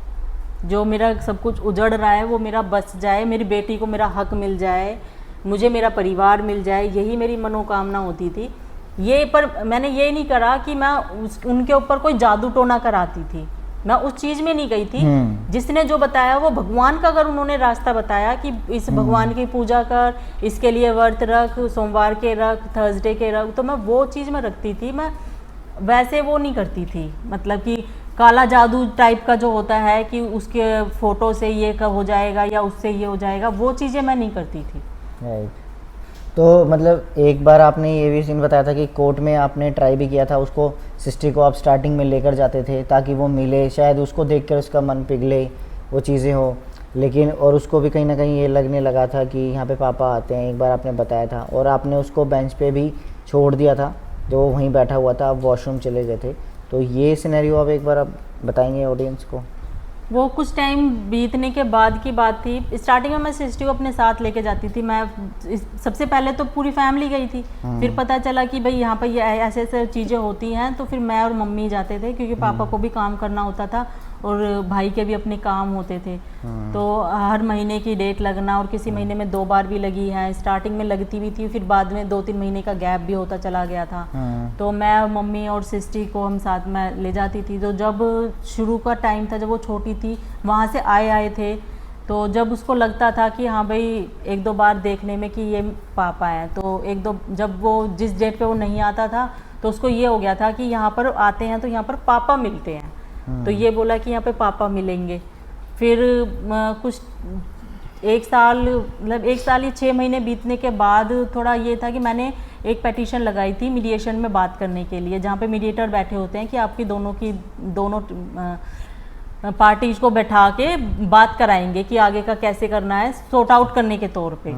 जो मेरा सब कुछ उजड़ रहा है वो मेरा बच जाए, मेरी बेटी को मेरा हक मिल जाए, मुझे मेरा परिवार मिल जाए, यही मेरी मनोकामना होती थी। ये पर मैंने ये नहीं करा कि मैं उनके ऊपर कोई जादू टोना कराती थी, मैं उस चीज में नहीं गई थी। जिसने जो बताया वो भगवान का, अगर उन्होंने रास्ता बताया कि इस भगवान की पूजा कर, इसके लिए व्रत रख, सोमवार के रख, थर्सडे के रख, तो मैं वो चीज में रखती थी। मैं वैसे वो नहीं करती थी, मतलब कि काला जादू टाइप का जो होता है कि उसके फोटो से ये कब हो जाएगा या उससे ये हो जाएगा, वो चीजें मैं नहीं करती थी। राइट। तो मतलब एक बार आपने ये भी सीन बताया था कि कोर्ट में आपने ट्राई भी किया था, उसको सिस्टर को आप स्टार्टिंग में लेकर जाते थे ताकि वो मिले, शायद उसको देखकर उसका मन पिघले, वो चीज़ें हो, लेकिन और उसको भी कहीं ना कहीं ये लगने लगा था कि यहाँ पे पापा आते हैं, एक बार आपने बताया था, और आपने उसको बेंच पे भी छोड़ दिया था जो वो वहीं बैठा हुआ था, आप वॉशरूम चले गए थे। तो ये सिनेरियो आप एक बार आप बताएंगे ऑडियंस को? वो कुछ टाइम बीतने के बाद की बात थी। स्टार्टिंग में मैं सिस्टर को अपने साथ लेके जाती थी, मैं सबसे पहले तो पूरी फैमिली गई थी, फिर पता चला कि भाई यहाँ पर ये ऐसे ऐसे चीज़ें होती हैं, तो फिर मैं और मम्मी जाते थे, क्योंकि पापा को भी काम करना होता था और भाई के भी अपने काम होते थे। तो हर महीने की डेट लगना, और किसी महीने में 2 बार भी लगी है, स्टार्टिंग में लगती भी थी, फिर बाद में 2-3 महीने का गैप भी होता चला गया था। तो मैं और मम्मी और सिस्टर को हम साथ में ले जाती थी। तो जब शुरू का टाइम था, जब वो छोटी थी, वहाँ से आए थे, तो जब उसको लगता था कि हाँ भाई 1-2 बार देखने में कि ये पापा हैं, तो 1-2 जब वो जिस डेट पे वो नहीं आता था तो उसको ये हो गया था कि यहाँ पर आते हैं तो यहाँ पर पापा मिलते हैं, तो ये बोला कि यहाँ पे पापा मिलेंगे। फिर कुछ 1 साल, मतलब 1 साल ही 6 महीने बीतने के बाद थोड़ा ये था कि मैंने एक पेटिशन लगाई थी मीडिएशन में बात करने के लिए, जहाँ पे मीडिएटर बैठे होते हैं कि आपकी दोनों पार्टीज को बैठा के बात कराएंगे कि आगे का कैसे करना है, सॉर्ट आउट करने के तौर पे।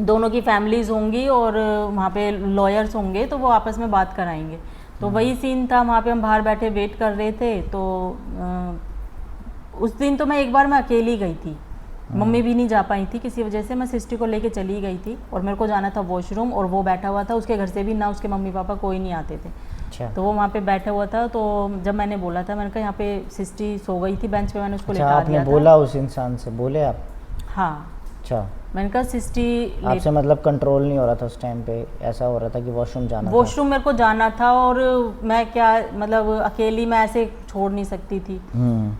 दोनों की फैमिलीज होंगी और वहाँ पे लॉयर्स होंगे, तो वो आपस में बात कराएंगे। तो वही सीन था, वहाँ पे हम बाहर बैठे वेट कर रहे थे। तो उस दिन तो मैं एक बार मैं अकेली गई थी, मम्मी भी नहीं जा पाई थी किसी वजह से, मैं सिस्टर को लेके चली गई थी और मेरे को जाना था वॉशरूम, और वो बैठा हुआ था, उसके घर से भी ना उसके मम्मी पापा कोई नहीं आते थे। अच्छा। तो वो वहाँ पे बैठा हुआ था। तो जब मैंने बोला था, मैंने कहा यहाँ पे सिस्टर सो गई थी बेंच पे, मैंने उसको लेटा दिया था। बोला उस इंसान से, बोले आप? हाँ। अच्छा। मैंने कहा सिस्टर, आपसे मतलब कंट्रोल नहीं हो रहा था उस टाइम पे, ऐसा हो रहा था कि वॉशरूम मेरे को जाना था, और मैं क्या मतलब अकेली मैं ऐसे छोड़ नहीं सकती थी।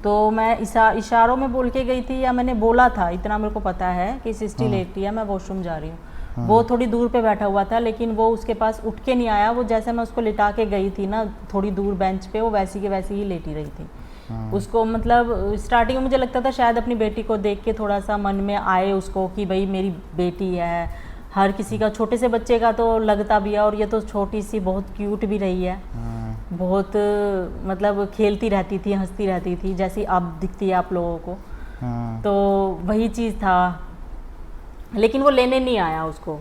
तो मैं इशारों में बोल के गई थी, या मैंने बोला था, इतना मेरे को पता है कि सिस्टर लेटी है, मैं वॉशरूम जा रही हूँ। वो थोड़ी दूर पे बैठा हुआ था, लेकिन वो उसके पास उठ के नहीं आया। वो जैसे मैं उसको लिटा के गई थी ना थोड़ी दूर बेंच पे, वो वैसी के वैसी ही लेटी रही थी। उसको मतलब स्टार्टिंग में मुझे लगता था शायद अपनी बेटी को देख के थोड़ा सा मन में आए उसको कि भाई मेरी बेटी है। हर किसी का, छोटे से बच्चे का तो लगता भी है, और ये तो छोटी सी बहुत क्यूट भी रही है, बहुत मतलब खेलती रहती थी, हंसती रहती थी, जैसी अब दिखती है आप लोगों को। तो वही चीज़ था, लेकिन वो लेने नहीं आया उसको।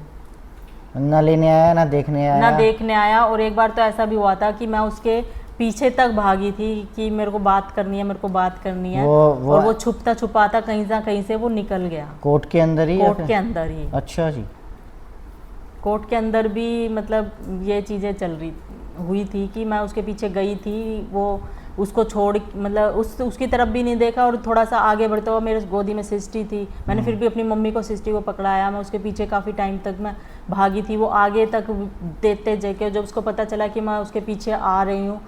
ना लेने आया ना देखने आया? ना देखने आया। और एक बार तो ऐसा भी हुआ था कि मैं उसके पीछे तक भागी थी कि मेरे को बात करनी है, मेरे को बात करनी है। और वो छुपता छुपाता कहीं ना कहीं से वो निकल गया। कोर्ट के अंदर ही? कोर्ट के अंदर ही। अच्छा जी। कोर्ट के अंदर भी मतलब ये चीज़ें चल रही हुई थी कि मैं उसके पीछे गई थी, वो उसको छोड़ मतलब उसकी तरफ भी नहीं देखा। और थोड़ा सा आगे बढ़ता हुआ मेरे गोदी में सिस्टी थी, मैंने फिर भी अपनी मम्मी को सिस्टी को पकड़ाया। मैं उसके पीछे काफ़ी टाइम तक मैं भागी थी। वो आगे तक देते जाके जब उसको पता चला कि मैं उसके पीछे आ रही हूँ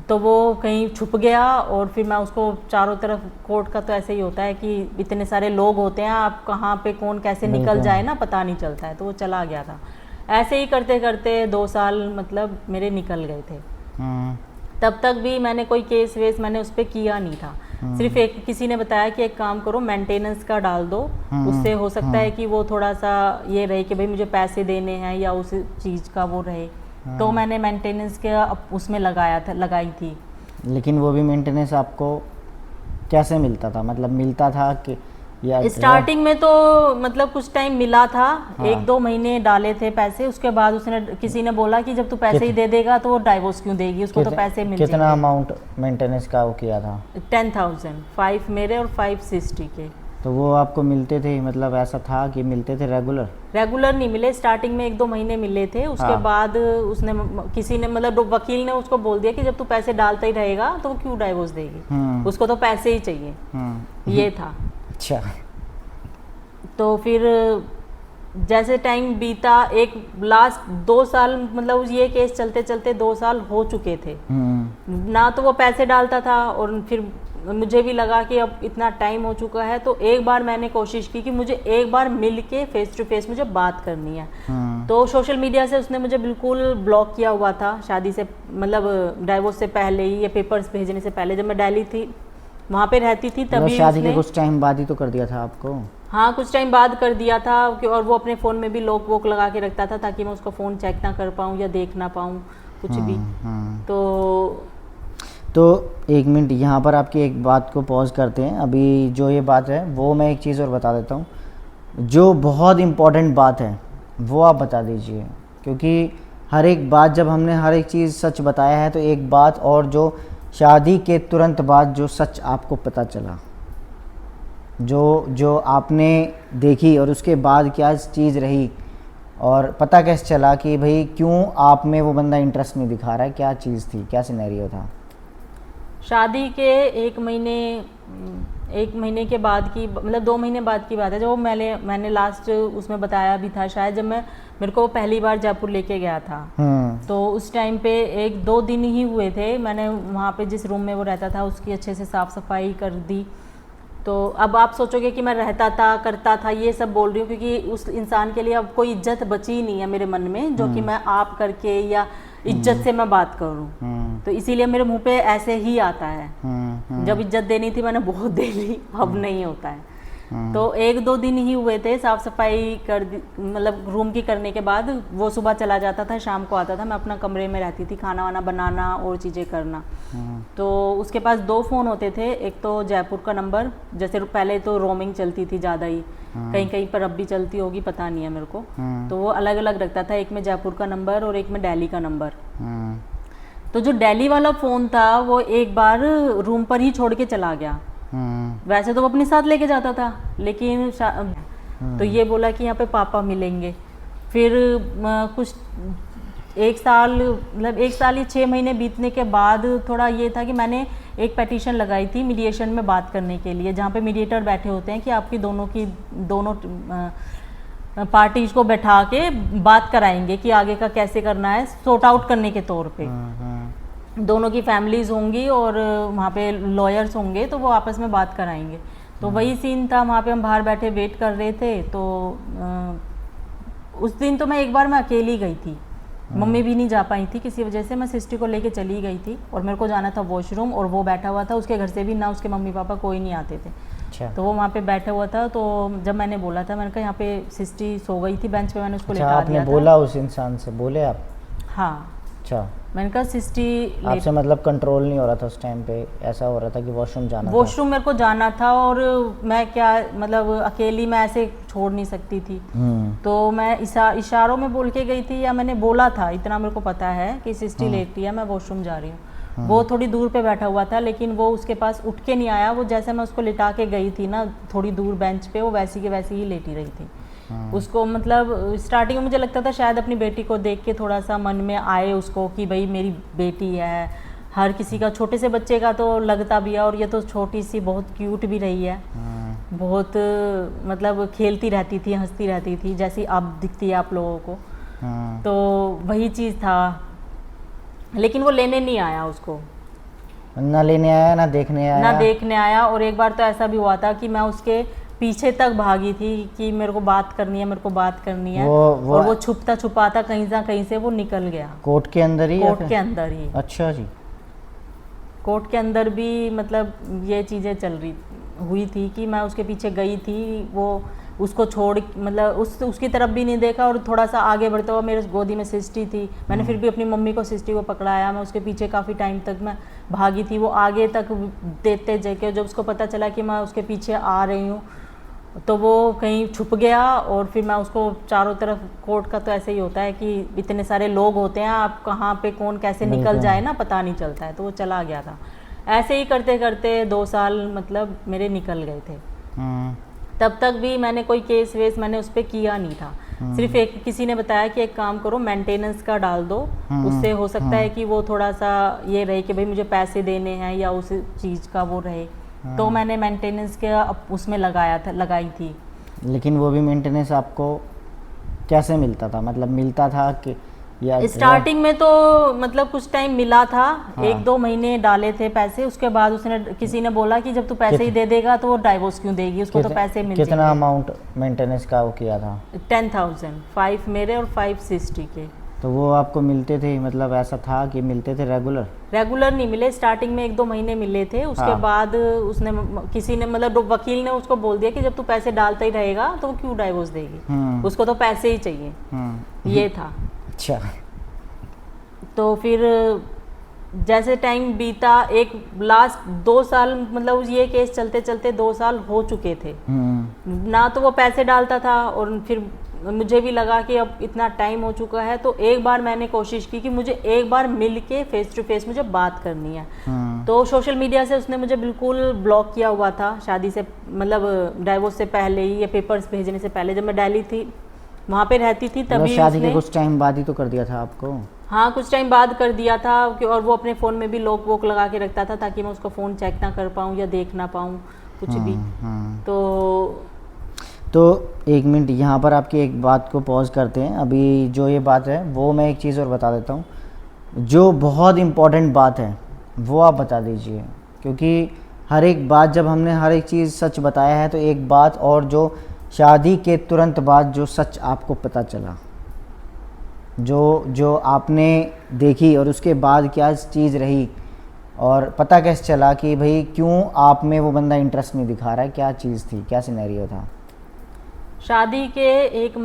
तो वो कहीं छुप गया। और फिर मैं उसको चारों तरफ, कोर्ट का तो ऐसे ही होता है कि इतने सारे लोग होते हैं, आप कहाँ पे कौन कैसे निकल जाए ना पता नहीं चलता है। तो वो चला गया था। ऐसे ही करते करते 2 साल मतलब मेरे निकल गए थे। तब तक भी मैंने कोई केस वेस मैंने उस पर किया नहीं था। सिर्फ एक किसी ने बताया कि एक काम करो, मेंटेनेंस का डाल दो, उससे हो सकता है कि वो थोड़ा सा ये रहे कि भाई मुझे पैसे देने हैं या उस चीज़ का वो रहे। तो मैंने मेंटेनेंस के उसमें लगाई थी। लेकिन वो भी मेंटेनेंस आपको कैसे मिलता था? मतलब मिलता था कि या स्टार्टिंग में तो मतलब कुछ टाइम मिला था। हाँ। 1-2 महीने डाले थे पैसे। उसके बाद उसने किसी ने बोला कि जब तू पैसे ही दे देगा तो वो डाइवोर्स क्यों देगी, उसको तो पैसे मिल जाएंगे। कितना अमाउंट मेंटेनेंस का वो किया था? 10,000, 5 मेरे और 5 सिस्टी के। तो वो आपको मिलते थे? मतलब ऐसा था कि मिलते थे रेगुलर नहीं मिले। स्टार्टिंग में 1-2 महीने मिले थे। उसके हाँ। बाद उसने किसी ने मतलब वकील ने उसको बोल दिया कि जब तू पैसे डालता ही रहेगा तो वो क्यों डाइवोर्स देगी, उसको तो पैसे ही चाहिए। ये था। अच्छा। तो फिर जैसे टाइम बीता, एक लास्ट 2 साल मतलब ये केस चलते चलते 2 साल हो चुके थे। ना तो वो पैसे डालता था और फिर मुझे भी लगा कि अब इतना टाइम हो चुका है। तो एक बार मैंने कोशिश की कि मुझे एक बार मिल के फेस टू फेस मुझे बात करनी है। तो सोशल मीडिया से उसने मुझे बिल्कुल ब्लॉक किया हुआ था शादी से, मतलब डाइवोर्स से पहले ही या पेपर्स भेजने से पहले। जब मैं दिल्ली थी वहाँ पे रहती थी तभी शादी के कुछ टाइम बाद ही तो कर दिया था आपको? हाँ, कुछ टाइम बाद कर दिया था। और वो अपने फ़ोन में भी लॉक वॉक लगा के रखता था ताकि मैं उसका फ़ोन चेक ना कर पाऊँ या देख ना पाऊँ कुछ भी। तो 1 मिनट यहाँ पर आपकी एक बात को पॉज करते हैं। अभी जो ये बात है वो मैं एक चीज़ और बता देता हूँ, जो बहुत इम्पॉर्टेंट बात है वो आप बता दीजिए, क्योंकि हर एक बात जब हमने हर एक चीज़ सच बताया है तो एक बात और जो शादी के तुरंत बाद जो सच आपको पता चला, जो आपने देखी और उसके बाद क्या चीज़ रही और पता कैसे चला कि भाई क्यों आप में वो बंदा इंटरेस्ट नहीं दिखा रहा है, क्या चीज़ थी, क्या सिनेरियो था? शादी के 1 महीने के बाद की, मतलब 2 महीने बाद की बात है। जो मैंने लास्ट उसमें बताया भी था शायद, जब मेरे को पहली बार जयपुर लेके गया था। तो उस टाइम पे 1-2 दिन ही हुए थे। मैंने वहाँ पे जिस रूम में वो रहता था उसकी अच्छे से साफ़ सफाई कर दी। तो अब आप सोचोगे कि मैं रहता था करता था, ये सब बोल रही हूँ क्योंकि उस इंसान के लिए अब कोई इज्जत बची नहीं है मेरे मन में, जो कि मैं आप करके या इज्जत से मैं बात करूँ। तो इसीलिए मेरे मुंह पे ऐसे ही आता है। जब इज्जत देनी थी मैंने बहुत दे ली, अब नहीं होता है। तो 1-2 दिन ही हुए थे साफ़ सफाई कर दी, मतलब रूम की करने के बाद वो सुबह चला जाता था, शाम को आता था। मैं अपना कमरे में रहती थी, खाना वाना बनाना और चीज़ें करना। तो उसके पास 2 फ़ोन होते थे, एक तो जयपुर का नंबर, जैसे पहले तो रोमिंग चलती थी ज़्यादा ही, कहीं कहीं पर अब भी चलती होगी पता नहीं है मेरे को। तो वो अलग अलग रखता था, एक में जयपुर का नंबर और एक में दिल्ली का नंबर। तो जो दिल्ली वाला फ़ोन था वो एक बार रूम पर ही छोड़ के चला गया। वैसे तो वो अपने साथ लेके जाता था, लेकिन तो ये बोला कि यहाँ पे पापा मिलेंगे। फिर कुछ 1 साल, मतलब 1 साल ही 6 महीने बीतने के बाद थोड़ा ये था कि मैंने एक पेटिशन लगाई थी मीडिएशन में बात करने के लिए, जहाँ पे मीडिएटर बैठे होते हैं कि आपकी दोनों पार्टीज को बैठा के बात कराएंगे कि आगे का कैसे करना है, सॉर्ट आउट करने के तौर पे। दोनों की फैमिलीज होंगी और वहाँ पे लॉयर्स होंगे, तो वो आपस में बात कराएंगे। तो वही सीन था, वहाँ पे हम बाहर बैठे वेट कर रहे थे। तो उस दिन तो मैं एक बार मैं अकेली गई थी, मम्मी भी नहीं जा पाई थी किसी वजह से। मैं सिस्टर को लेके चली गई थी और मेरे को जाना था वॉशरूम, और वो बैठा हुआ था, उसके घर से भी ना उसके मम्मी पापा कोई नहीं आते थे। अच्छा। तो वो वहाँ पे बैठा हुआ था। तो जब मैंने बोला था, मैंने कहा यहाँ पे सिस्टी सो गई थी बेंच पे, मैंने उसको लेटा दिया था। आपने बोला उस इंसान से, बोले आप? हाँ। अच्छा। मैंने कहा सिस्टी आपसे मतलब कंट्रोल नहीं हो रहा था उस टाइम पे, ऐसा हो रहा था कि वॉशरूम जाना था? वॉशरूम मेरे को जाना था और मैं क्या मतलब अकेली मैं ऐसे छोड़ नहीं सकती थी। तो मैं इशारों में बोल के गई थी, या मैंने बोला था, इतना मेरे को पता है कि सिस्टी लेटी है, मैं वॉशरूम जा रही हूँ। वो थोड़ी दूर पे बैठा हुआ था, लेकिन वो उसके पास उठ के नहीं आया। वो जैसे मैं उसको लिटा के गई थी ना थोड़ी दूर बेंच पे, वो वैसी के वैसी ही लेटी रही थी। उसको मतलब स्टार्टिंग में मुझे लगता था शायद अपनी बेटी को देख के थोड़ा सा मन में आए उसको कि भाई मेरी बेटी है। हर किसी का, छोटे से बच्चे का तो लगता भी है, और ये तो छोटी सी बहुत क्यूट भी रही है। बहुत मतलब खेलती रहती थी, हंसती रहती थी, जैसी अब दिखती है आप लोगों को। तो वही चीज़ था, लेकिन वो लेने नहीं आया उसको, ना लेने आया ना देखने आया। ना देखने आया। और एक बार तो ऐसा भी हुआ था कि मैं उसके पीछे तक भागी थी कि मेरे को बात करनी है, मेरे को बात करनी है। और वो छुपता छुपाता कहीं ना कहीं से वो निकल गया। कोर्ट के अंदर ही? कोर्ट के अंदर ही। अच्छा जी। कोर्ट के अंदर भी मतलब ये चीज़ें हुई थी कि मैं उसके पीछे गई थी, वो उसको छोड़ मतलब उसकी तरफ भी नहीं देखा, और थोड़ा सा आगे बढ़ता हुआ मेरे गोदी में सिस्टी थी। मैंने फिर भी अपनी मम्मी को सिस्टी को पकड़ाया। मैं उसके पीछे काफ़ी टाइम तक मैं भागी थी। वो आगे तक देते जाके जब उसको पता चला कि मैं उसके पीछे आ रही हूँ, तो वो कहीं छुप गया। और फिर मैं उसको चारों तरफ, कोर्ट का तो ऐसे ही होता है कि इतने सारे लोग होते हैं, आप कहाँ पे कौन कैसे निकल जाए ना पता नहीं चलता है। तो वो चला गया था। ऐसे ही करते करते 2 साल मतलब मेरे निकल गए थे। तब तक भी मैंने कोई केस वेस मैंने उस पर किया नहीं था। सिर्फ एक किसी ने बताया कि एक काम करो, मेंटेनेंस का डाल दो, उससे हो सकता है कि वो थोड़ा सा ये रहे कि भाई मुझे पैसे देने हैं, या उस चीज़ का वो रहे। तो मैंने मेंटेनेंस के उसमें लगाई थी। लेकिन वो भी मेंटेनेंस आपको कैसे मिलता था? मतलब मिलता था कि या स्टार्टिंग में तो मतलब कुछ टाइम मिला था। 1-2 महीने डाले थे पैसे। उसके बाद उसने किसी ने बोला कि जब तू पैसे ही दे देगा तो वो डाइवोर्स क्यों देगी, उसको तो पैसे मिल जाएंगे। कितना अमाउंट मेंटेनेंस का वो किया था? 10,000, 5 मेरे और 5 सिस्टी के। तो वो आपको मिलते थे, मतलब ऐसा था कि मिलते थे रेगुलर नहीं मिले। स्टार्टिंग में 1-2 महीने मिले थे। उसके बाद उसने किसी ने मतलब वकील ने उसको बोल दिया कि जब तू पैसे डालता ही रहेगा तो वो क्यों डाइवोर्स देगी, उसको तो पैसे ही चाहिए। ये था। अच्छा। तो फिर जैसे टाइम बीता, एक लास्ट 2 साल मतलब ये केस चलते चलते 2 साल हो चुके थे। ना तो वो पैसे डालता था, और फिर मुझे भी लगा कि अब इतना टाइम हो चुका है। तो एक बार मैंने कोशिश की कि मुझे एक बार मिल के फेस टू फेस मुझे बात करनी है। तो सोशल मीडिया से उसने मुझे बिल्कुल ब्लॉक किया हुआ था शादी से, मतलब डाइवोर्स से पहले ही, या पेपर्स भेजने से पहले। जब मैं दिल्ली थी, वहाँ पे रहती थी, तभी शादी के कुछ टाइम बाद ही तो कर दिया था आपको? हाँ, कुछ टाइम बाद कर दिया था। और वो अपने फ़ोन में भी लॉक वॉक लगा के रखता था ताकि मैं उसका फ़ोन चेक ना कर पाऊँ या देख ना पाऊँ कुछ भी। तो 1 मिनट यहाँ पर आपकी एक बात को पॉज करते हैं। अभी जो ये बात है वो मैं एक चीज़ और बता देता हूँ, जो बहुत इम्पॉर्टेंट बात है वो आप बता दीजिए, क्योंकि हर एक बात, जब हमने हर एक चीज़ सच बताया है, तो एक बात और, जो शादी के तुरंत बाद जो सच आपको पता चला, जो आपने देखी, और उसके बाद क्या चीज़ रही, और पता कैसे चला कि भाई क्यों आप में वो बंदा इंटरेस्ट नहीं दिखा रहा है, क्या चीज़ थी, क्या सिनेरियो था? शादी के 1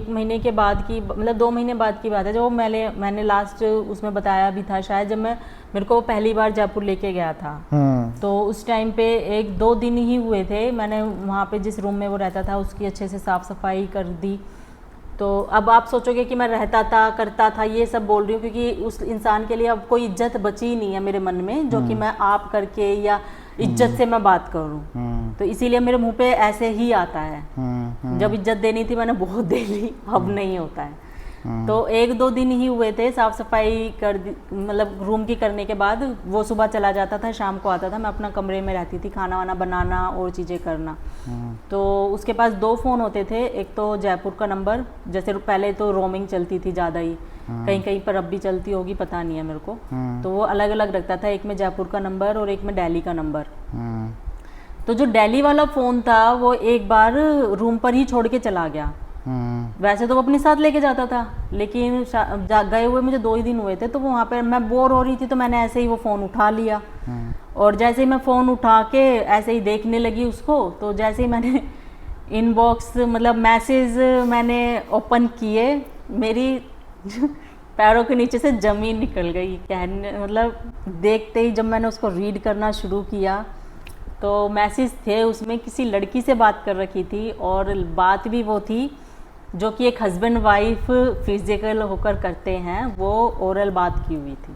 महीने के बाद की, मतलब 2 महीने बाद की बात है। जो मैंने लास्ट उसमें बताया भी था शायद, जब मेरे को पहली बार जयपुर लेके गया था। तो उस टाइम पे 1-2 दिन ही हुए थे। मैंने वहाँ पे जिस रूम में वो रहता था उसकी अच्छे से साफ़ सफाई कर दी। तो अब आप सोचोगे कि मैं रहता था, करता था, ये सब बोल रही हूँ क्योंकि उस इंसान के लिए अब कोई इज्जत बची नहीं है मेरे मन में, जो कि मैं आप करके या इज्जत से मैं बात करूँ। तो इसीलिए मेरे मुंह पे ऐसे ही आता है। जब इज्जत देनी थी मैंने बहुत दे ली, अब नहीं होता है। तो 1-2 दिन ही हुए थे साफ़ सफाई कर दी, मतलब रूम की करने के बाद। वो सुबह चला जाता था, शाम को आता था। मैं अपना कमरे में रहती थी, खाना वाना बनाना और चीज़ें करना। तो उसके पास 2 फ़ोन होते थे। एक तो जयपुर का नंबर, जैसे पहले तो रोमिंग चलती थी ज़्यादा ही, कहीं कहीं पर अब भी चलती होगी पता नहीं है मेरे को। तो वो अलग अलग रखता था, एक में जयपुर का नंबर और एक में दिल्ली का नंबर। तो जो दिल्ली वाला फ़ोन था वो एक बार रूम पर ही छोड़ के चला गया। वैसे तो वो अपने साथ लेके जाता था, लेकिन गए हुए मुझे 2 ही दिन हुए थे। तो वो वहाँ पर मैं बोर हो रही थी, तो मैंने ऐसे ही वो फ़ोन उठा लिया। और जैसे ही मैं फ़ोन उठा के ऐसे ही देखने लगी उसको, तो जैसे ही मैंने इनबॉक्स मतलब मैसेज मैंने ओपन किए, मेरी पैरों के नीचे से ज़मीन निकल गई। कहने मतलब देखते ही जब मैंने उसको रीड करना शुरू किया तो मैसेज थे उसमें किसी लड़की से बात कर रखी थी, और बात भी वो थी जो कि एक हस्बैंड वाइफ फिजिकल होकर करते हैं, वो ओरल बात की हुई थी।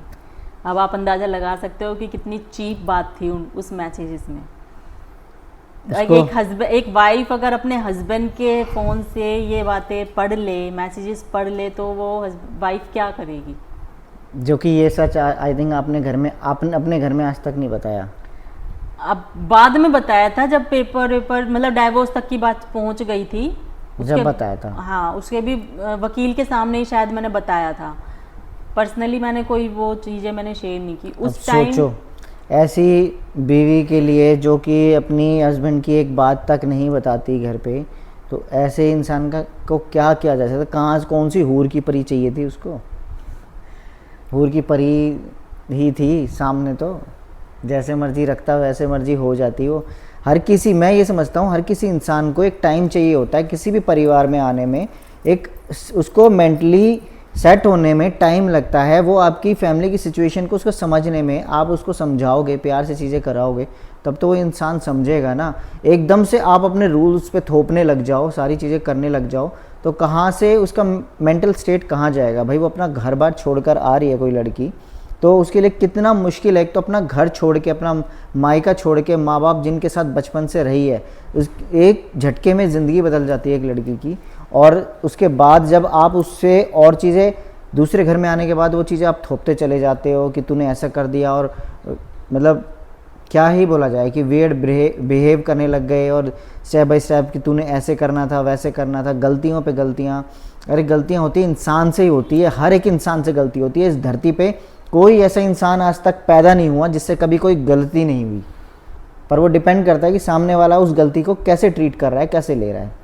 अब आप अंदाज़ा लगा सकते हो कि कितनी चीप बात थी उस मैसेजेस में। एक वाइफ अगर अपने हस्बैंड के फ़ोन से ये बातें पढ़ ले, मैसेजेस पढ़ ले, तो वो वाइफ क्या करेगी। जो कि ये सच आई थिंक आपने अपने घर में आज तक नहीं बताया। अब बाद में बताया था जब पेपर मतलब डाइवोर्स तक की बात पहुंच गई थी, जब बताया था। हाँ, उसके भी वकील के सामने ही शायद मैंने बताया था। पर्सनली मैंने कोई वो चीज़ें मैंने शेयर नहीं की उस टाइम। सोचो ऐसी बीवी के लिए जो कि अपनी हस्बैंड की एक बात तक नहीं बताती घर पे, तो ऐसे इंसान को क्या किया जा सकता। कहाँ कौन सी हूर की परी चाहिए थी उसको। हूर की परी ही थी सामने, तो जैसे मर्जी रखता वैसे मर्जी हो जाती वो। हर किसी, मैं ये समझता हूँ हर किसी इंसान को एक टाइम चाहिए होता है किसी भी परिवार में आने में, एक उसको मेंटली सेट होने में टाइम लगता है। वो आपकी फैमिली की सिचुएशन को उसको समझने में, आप उसको समझाओगे, प्यार से चीज़ें कराओगे, तब तो वो इंसान समझेगा ना। एकदम से आप अपने रूल्स पे थोपने लग जाओ, सारी चीज़ें करने लग जाओ, तो कहाँ से उसका मेंटल स्टेट कहाँ जाएगा। भाई वो अपना घर बार छोड़ कर आ रही है कोई लड़की, तो उसके लिए कितना मुश्किल है। एक तो अपना घर छोड़ के, अपना मायका छोड़ के, माँ बाप जिनके साथ बचपन से रही है, उस एक झटके में ज़िंदगी बदल जाती है एक लड़की की। और उसके बाद जब आप उससे और चीज़ें, दूसरे घर में आने के बाद वो चीज़ें आप थोपते चले जाते हो कि तूने ऐसा कर दिया, और मतलब क्या ही बोला जाए कि वियर्ड बिहेव करने लग गए, और स्टेप बाय स्टेप कि तूने ऐसे करना था, वैसे करना था, गलतियों पे गलतियाँ। अरे गलतियाँ होती हैं, इंसान से ही होती है, हर एक इंसान से गलती होती है। इस धरती पे कोई ऐसा इंसान आज तक पैदा नहीं हुआ जिससे कभी कोई गलती नहीं हुई, पर वो डिपेंड करता है कि सामने वाला उस गलती को कैसे ट्रीट कर रहा है, कैसे ले रहा है।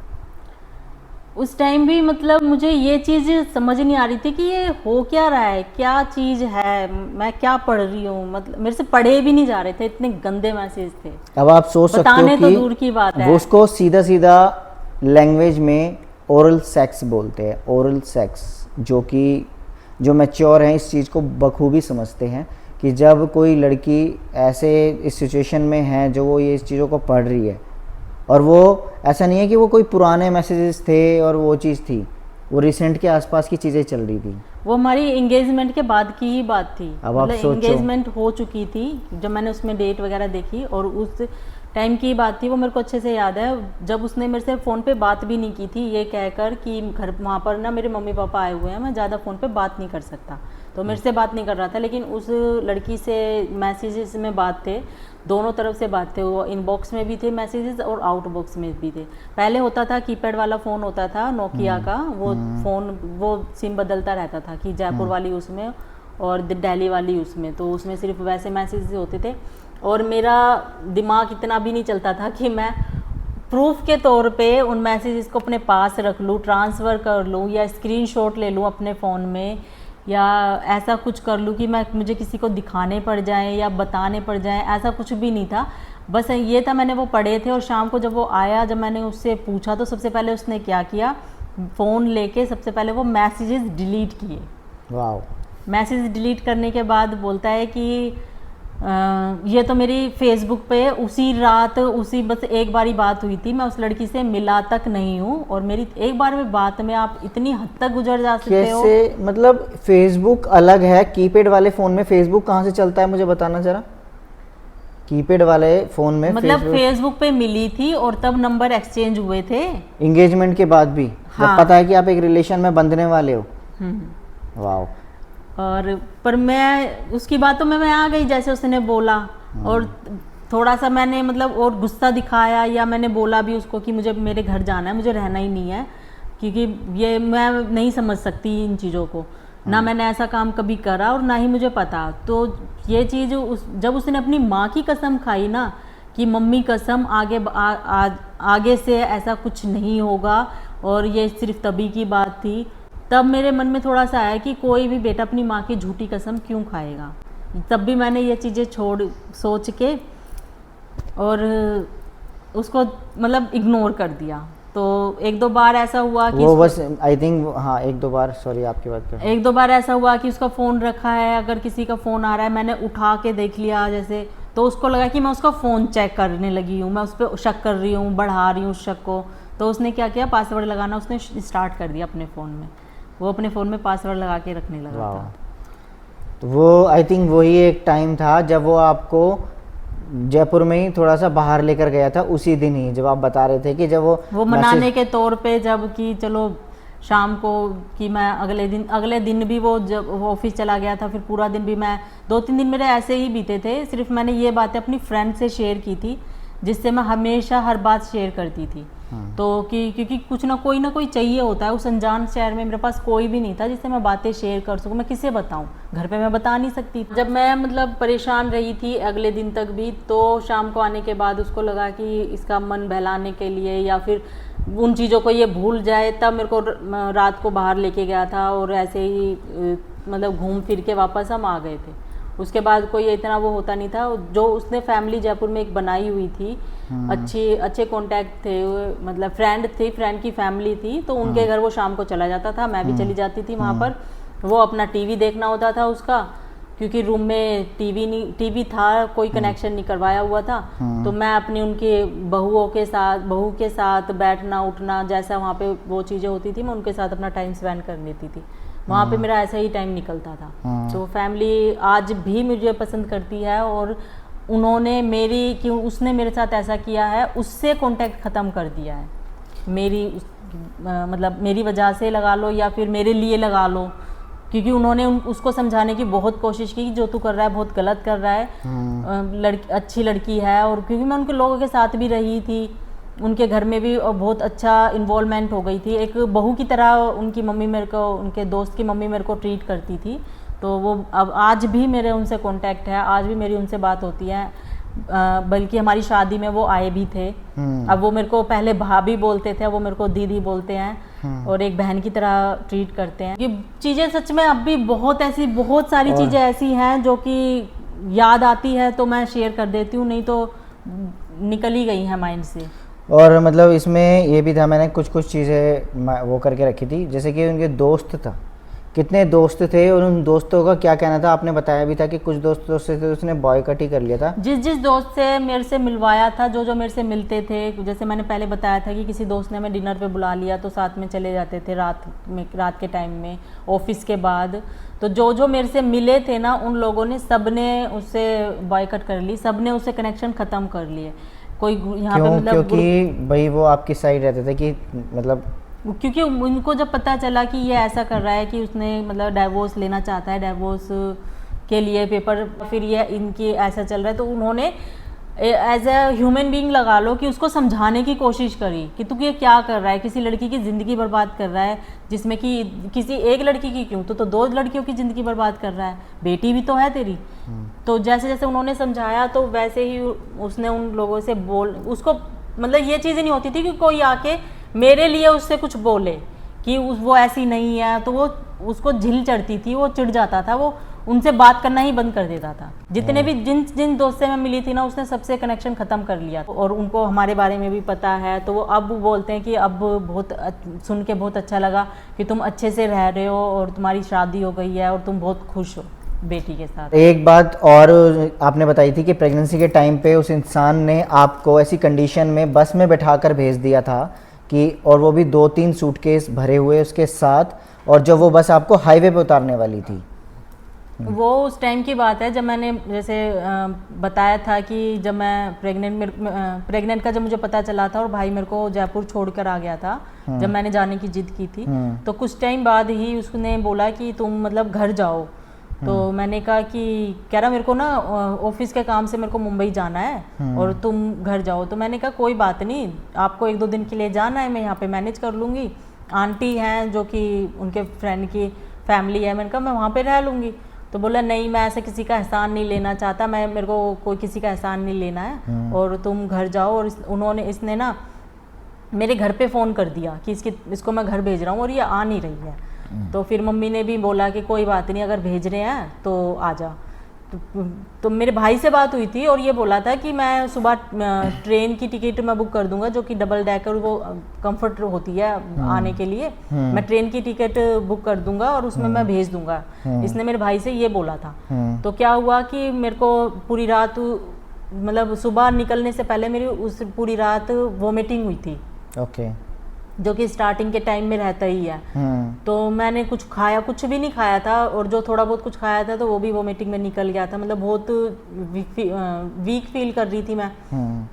उस टाइम भी मतलब मुझे ये चीज़ समझ नहीं आ रही थी कि ये हो क्या रहा है, क्या चीज़ है, मैं क्या पढ़ रही हूँ। मतलब मेरे से पढ़े भी नहीं जा रहे थे, इतने गंदे मैसेज थे। अब आप सोच सकते हो कि तो दूर की बात है, वो उसको सीधा सीधा लैंग्वेज में ओरल सेक्स बोलते हैं। ओरल सेक्स जो मैच्योर हैं इस चीज़ को बखूबी समझते हैं कि जब कोई लड़की ऐसे इस सिचुएशन में है जो वो ये इस चीज़ों को पढ़ रही है, और वो ऐसा नहीं है कि वो कोई पुराने मैसेजेस थे और वो चीज़ थी, वो रिसेंट के आसपास की चीज़ें चल रही थी। वो हमारी एंगेजमेंट के बाद की ही बात थी। अब आप सोचो, एंगेजमेंट हो चुकी थी जब मैंने उसमें डेट वगैरह देखी, और उस टाइम की बात थी। वो मेरे को अच्छे से याद है जब उसने मेरे से फ़ोन पे बात भी नहीं की थी, ये कहकर कि घर वहाँ पर ना मेरे मम्मी पापा आए हुए हैं, मैं ज़्यादा फ़ोन पे बात नहीं कर सकता, तो मेरे से बात नहीं कर रहा था। लेकिन उस लड़की से मैसेजेस में बात थे, दोनों तरफ से बात थे। वो इनबॉक्स में भी थे मैसेजेस और आउटबॉक्स में भी थे। पहले होता था कीपैड वाला फ़ोन होता था नोकिया का, वो फ़ोन वो सिम बदलता रहता था कि जयपुर वाली उसमें और दिल्ली वाली उसमें, तो उसमें सिर्फ वैसे मैसेजेस होते थे। और मेरा दिमाग इतना भी नहीं चलता था कि मैं प्रूफ के तौर पे उन मैसेजेस को अपने पास रख लूँ, ट्रांसफ़र कर लूँ, या स्क्रीनशॉट ले लूँ अपने फ़ोन में, या ऐसा कुछ कर लूँ कि मुझे किसी को दिखाने पड़ जाए या बताने पड़ जाए। ऐसा कुछ भी नहीं था, बस ये था मैंने वो पढ़े थे। और शाम को जब वो आया, जब मैंने उससे पूछा, तो सबसे पहले उसने क्या किया, फ़ोन लेके सबसे पहले वो मैसेजेस डिलीट किए। वाह। मैसेज डिलीट करने के बाद बोलता है कि ये तो मेरी फेसबुक पे उसी रात बस एक बारी बात हुई थी, मैं उस लड़की से मिला तक नहीं हूँ, और मेरी एक बार में बात में आप इतनी हद तक गुजर जा सकते हो। कैसे? मतलब फेसबुक अलग है, कीपैड वाले फ़ोन में फेसबुक कहाँ से चलता है, मुझे बताना जरा। कीपैड वाले फ़ोन में मतलब फेसबुक पे मिली थी और तब नंबर एक्सचेंज हुए थे एंगेजमेंट के बाद भी। हाँ। जब पता है कि आप एक रिलेशन में बंधने वाले हो। वाह। और पर मैं उसकी बातों में मैं आ गई जैसे उसने बोला, और थोड़ा सा मैंने मतलब और गुस्सा दिखाया, या मैंने बोला भी उसको कि मुझे मेरे घर जाना है, मुझे रहना ही नहीं है, क्योंकि ये मैं नहीं समझ सकती इन चीज़ों को, ना मैंने ऐसा काम कभी करा और ना ही मुझे पता। तो ये चीज़ जब उसने अपनी माँ की कसम खाई ना कि मम्मी कसम आगे से ऐसा कुछ नहीं होगा और ये सिर्फ तभी की बात थी, तब मेरे मन में थोड़ा सा आया कि कोई भी बेटा अपनी माँ की झूठी कसम क्यों खाएगा। तब भी मैंने ये चीज़ें सोच के और उसको मतलब इग्नोर कर दिया। तो एक दो बार ऐसा हुआ कि वो बस आई थिंक, हाँ एक दो बार, सॉरी आपकी बात कर, एक दो बार ऐसा हुआ कि उसका फ़ोन रखा है, अगर किसी का फ़ोन आ रहा है मैंने उठा के देख लिया जैसे, तो उसको लगा कि मैं उसका फ़ोन चेक करने लगी हूँ, मैं उस पर शक कर रही हूँ, बढ़ा रही हूँ उस शक को। तो उसने क्या किया, पासवर्ड लगाना उसने स्टार्ट कर दिया अपने फ़ोन में, वो अपने फ़ोन में पासवर्ड लगा के रखने लगा था। तो वो आई थिंक वही एक टाइम था जब वो आपको जयपुर में ही थोड़ा सा बाहर लेकर गया था, उसी दिन ही जब आप बता रहे थे कि जब वो मनाने के तौर पे, जब कि चलो शाम को कि मैं अगले दिन भी वो जब वो ऑफिस चला गया था, फिर पूरा दिन भी मैं 2-3 दिन मेरे ऐसे ही बीते थे। सिर्फ मैंने ये बातें अपनी फ्रेंड से शेयर की थी, जिससे मैं हमेशा हर बात शेयर करती थी। तो क्योंकि कुछ ना कोई चाहिए होता है। उस अनजान शहर में मेरे पास कोई भी नहीं था जिससे मैं बातें शेयर कर सकूं। मैं किसे बताऊं, घर पे मैं बता नहीं सकती। जब मैं मतलब परेशान रही थी अगले दिन तक भी, तो शाम को आने के बाद उसको लगा कि इसका मन बहलाने के लिए या फिर उन चीज़ों को ये भूल जाए, तब मेरे को रात को बाहर लेके गया था और ऐसे ही मतलब घूम फिर के वापस हम आ गए थे। उसके बाद कोई इतना वो होता नहीं था। जो उसने फैमिली जयपुर में एक बनाई हुई थी, अच्छे कांटेक्ट थे, मतलब फ्रेंड की फैमिली थी, तो उनके घर वो शाम को चला जाता था, मैं भी चली जाती थी वहाँ पर। वो अपना टीवी देखना होता था उसका, क्योंकि रूम में टीवी था, कोई कनेक्शन नहीं करवाया हुआ था। तो मैं अपनी उनके बहू के साथ बैठना उठना, जैसा वहाँ पे वो चीज़ें होती थी, मैं उनके साथ अपना टाइम स्पेंड कर लेती थी। वहाँ पे मेरा ऐसा ही टाइम निकलता था। तो फैमिली आज भी मुझे पसंद करती है, और उसने मेरे साथ ऐसा किया है, उससे कांटेक्ट ख़त्म कर दिया है। मतलब मेरी वजह से लगा लो या फिर मेरे लिए लगा लो, क्योंकि उन्होंने उसको समझाने की बहुत कोशिश की, जो तू कर रहा है बहुत गलत कर रहा है, अच्छी लड़की है। और क्योंकि मैं उनके लोगों के साथ भी रही थी, उनके घर में भी बहुत अच्छा इन्वॉल्वमेंट हो गई थी, एक बहू की तरह उनकी मम्मी उनके दोस्त की मम्मी मेरे को ट्रीट करती थी। तो वो अब आज भी मेरे उनसे कांटेक्ट है, आज भी मेरी उनसे बात होती है। बल्कि हमारी शादी में वो आए भी थे। अब वो मेरे को पहले भाभी बोलते थे, वो मेरे को दीदी बोलते हैं, और एक बहन की तरह ट्रीट करते हैं। ये चीज़ें सच में अब भी बहुत सारी चीज़ें ऐसी हैं जो कि याद आती है तो मैं शेयर कर देती हूँ, नहीं तो निकल ही गई है माइंड से। और मतलब इसमें ये भी था, मैंने कुछ चीज़ें वो करके रखी थी, जैसे कि उनके दोस्त था, कितने दोस्त थे और उन दोस्तों का क्या कहना था। आपने बताया भी था कि कुछ दोस्तों से तो उसने बॉयकट ही कर लिया था। जिस दोस्त से मेरे से मिलवाया था, जो मेरे से मिलते थे, जैसे मैंने पहले बताया था कि किसी दोस्त ने हमें डिनर पे बुला लिया तो साथ में चले जाते थे रात के टाइम में, ऑफिस के बाद। तो जो मेरे से मिले थे ना, उन लोगों ने सबने उससे बॉयकट कर ली, सबने उससे कनेक्शन ख़त्म कर लिए। कोई यहाँ पे मतलब क्योंकि भाई वो आपकी साइड रहते थे कि मतलब, क्योंकि उनको जब पता चला कि ये ऐसा कर रहा है कि उसने मतलब डाइवोर्स लेना चाहता है, डाइवोर्स के लिए पेपर, फिर ये इनकी ऐसा चल रहा है, तो उन्होंने एज ए ह्यूमन बीइंग लगा लो कि उसको समझाने की कोशिश करी कि तू ये क्या कर रहा है, किसी लड़की की ज़िंदगी बर्बाद कर रहा है, जिसमें कि किसी एक लड़की की क्यों, तो 2 लड़कियों की ज़िंदगी बर्बाद कर रहा है, बेटी भी तो है तेरी। तो जैसे जैसे उन्होंने समझाया तो वैसे ही उसने उन लोगों से उसको मतलब ये चीज़ें नहीं होती थी कि कोई आके मेरे लिए उससे कुछ बोले कि वो ऐसी नहीं है, तो वो उसको झिल चढ़ती थी, वो चिढ़ जाता था, वो उनसे बात करना ही बंद कर देता था। जितने भी जिन दोस्त से मैं मिली थी ना, उसने सबसे कनेक्शन ख़त्म कर लिया, और उनको हमारे बारे में भी पता है। तो वो अब बोलते हैं कि अब बहुत सुन के बहुत अच्छा लगा कि तुम अच्छे से रह रहे हो और तुम्हारी शादी हो गई है और तुम बहुत खुश हो बेटी के साथ। एक बात और आपने बताई थी कि प्रेगनेंसी के टाइम पे उस इंसान ने आपको ऐसी कंडीशन में बस में बैठाकर भेज दिया था कि, और वो भी 2-3 सूटकेस भरे हुए उसके साथ, और जब वो बस आपको हाईवे पे उतारने वाली थी। वो उस टाइम की बात है जब मैंने जैसे बताया था कि जब मैं प्रेग्नेंट का जब मुझे पता चला था और भाई मेरे को जयपुर छोड़कर आ गया था, जब मैंने जाने की जिद की थी, तो कुछ टाइम बाद ही उसने बोला कि तुम मतलब घर जाओ। तो मैंने कहा कि कह रहा मेरे को ना ऑफिस के काम से मेरे को मुंबई जाना है और तुम घर जाओ। तो मैंने कहा कोई बात नहीं, आपको 1-2 दिन के लिए जाना है, मैं यहाँ पे मैनेज कर लूँगी, आंटी हैं जो कि उनके फ्रेंड की फैमिली है, मैंने कहा मैं वहाँ पे रह लूँगी। तो बोला नहीं, मैं ऐसे किसी का एहसान नहीं लेना चाहता, मेरे को कोई किसी का एहसान नहीं लेना है, और तुम घर जाओ। और इसने ना मेरे घर पे फ़ोन कर दिया कि इसको मैं घर भेज रहा हूँ और ये आ नहीं रही है। तो फिर मम्मी ने भी बोला कि कोई बात नहीं, अगर भेज रहे हैं तो आ जा। तो मेरे भाई से बात हुई थी और ये बोला था कि मैं सुबह ट्रेन की टिकट मैं बुक कर दूंगा, जो कि डबल डेकर वो कंफर्ट होती है आने के लिए। मैं ट्रेन की टिकट बुक कर दूंगा और उसमें मैं भेज दूंगा। इसने मेरे भाई से ये बोला था। तो क्या हुआ कि मेरे को पूरी रात, मतलब सुबह निकलने से पहले मेरी उस पूरी रात वोमिटिंग हुई थी। ओके। जो कि स्टार्टिंग के टाइम में रहता ही है। तो मैंने कुछ खाया, कुछ भी नहीं खाया था, और जो थोड़ा बहुत कुछ खाया था तो वो भी वोमिटिंग में निकल गया था। मतलब बहुत वीक फील कर रही थी मैं।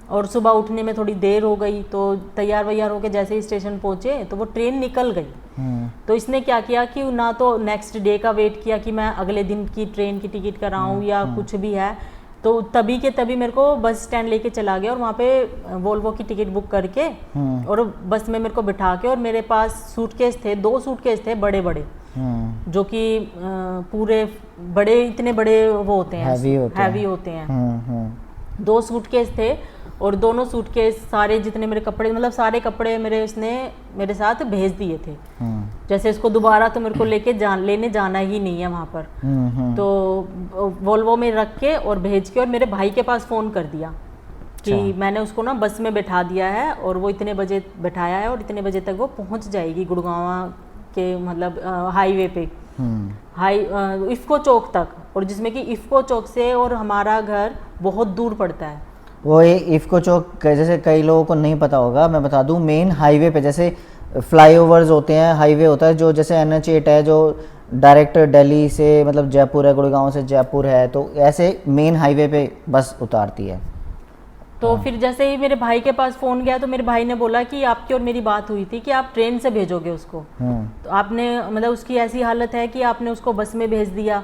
और सुबह उठने में थोड़ी देर हो गई, तो तैयार वैयार होके जैसे ही स्टेशन पहुंचे तो वो ट्रेन निकल गई। तो इसने क्या किया कि ना तो नेक्स्ट डे का वेट किया कि मैं अगले दिन की ट्रेन की टिकट कराऊं या कुछ भी है, तो तभी के तभी मेरे को बस स्टैंड लेके चला गया और वहाँ पे वोल्वो की टिकट बुक करके और बस में मेरे को बिठा के, और मेरे पास सूटकेस थे, 2 सूटकेस थे बड़े बड़े, जो कि पूरे बड़े, इतने बड़े वो होते हैं, हैवी होते हैं। 2 सूटकेस थे और दोनों सूटकेस सारे जितने मेरे कपड़े, मतलब सारे कपड़े मेरे उसने मेरे साथ भेज दिए थे। जैसे इसको दोबारा तो मेरे को लेने जाना ही नहीं है वहाँ पर। तो वोल्वो में रख के और भेज के और मेरे भाई के पास फ़ोन कर दिया कि मैंने उसको ना बस में बैठा दिया है और वो इतने बजे बैठाया है और इतने बजे तक वो पहुँच जाएगी गुड़गांव के, मतलब हाईवे पे, इफ़को चौक तक, और जिसमें कि इफ़को चौक से और हमारा घर बहुत दूर पड़ता है। वो ये इफ़को चौक, जैसे कई लोगों को नहीं पता होगा, मैं बता दूं, मेन हाईवे पे जैसे फ्लाईओवर्स होते हैं, हाईवे होता है जो जैसे NH8 है जो डायरेक्ट दिल्ली से, मतलब जयपुर है, गुड़गांव से जयपुर है, तो ऐसे मेन हाईवे पे बस उतारती है। तो फिर जैसे ही मेरे भाई के पास फ़ोन गया तो मेरे भाई ने बोला कि आपकी और मेरी बात हुई थी कि आप ट्रेन से भेजोगे उसको, तो आपने, मतलब उसकी ऐसी हालत है कि आपने उसको बस में भेज दिया।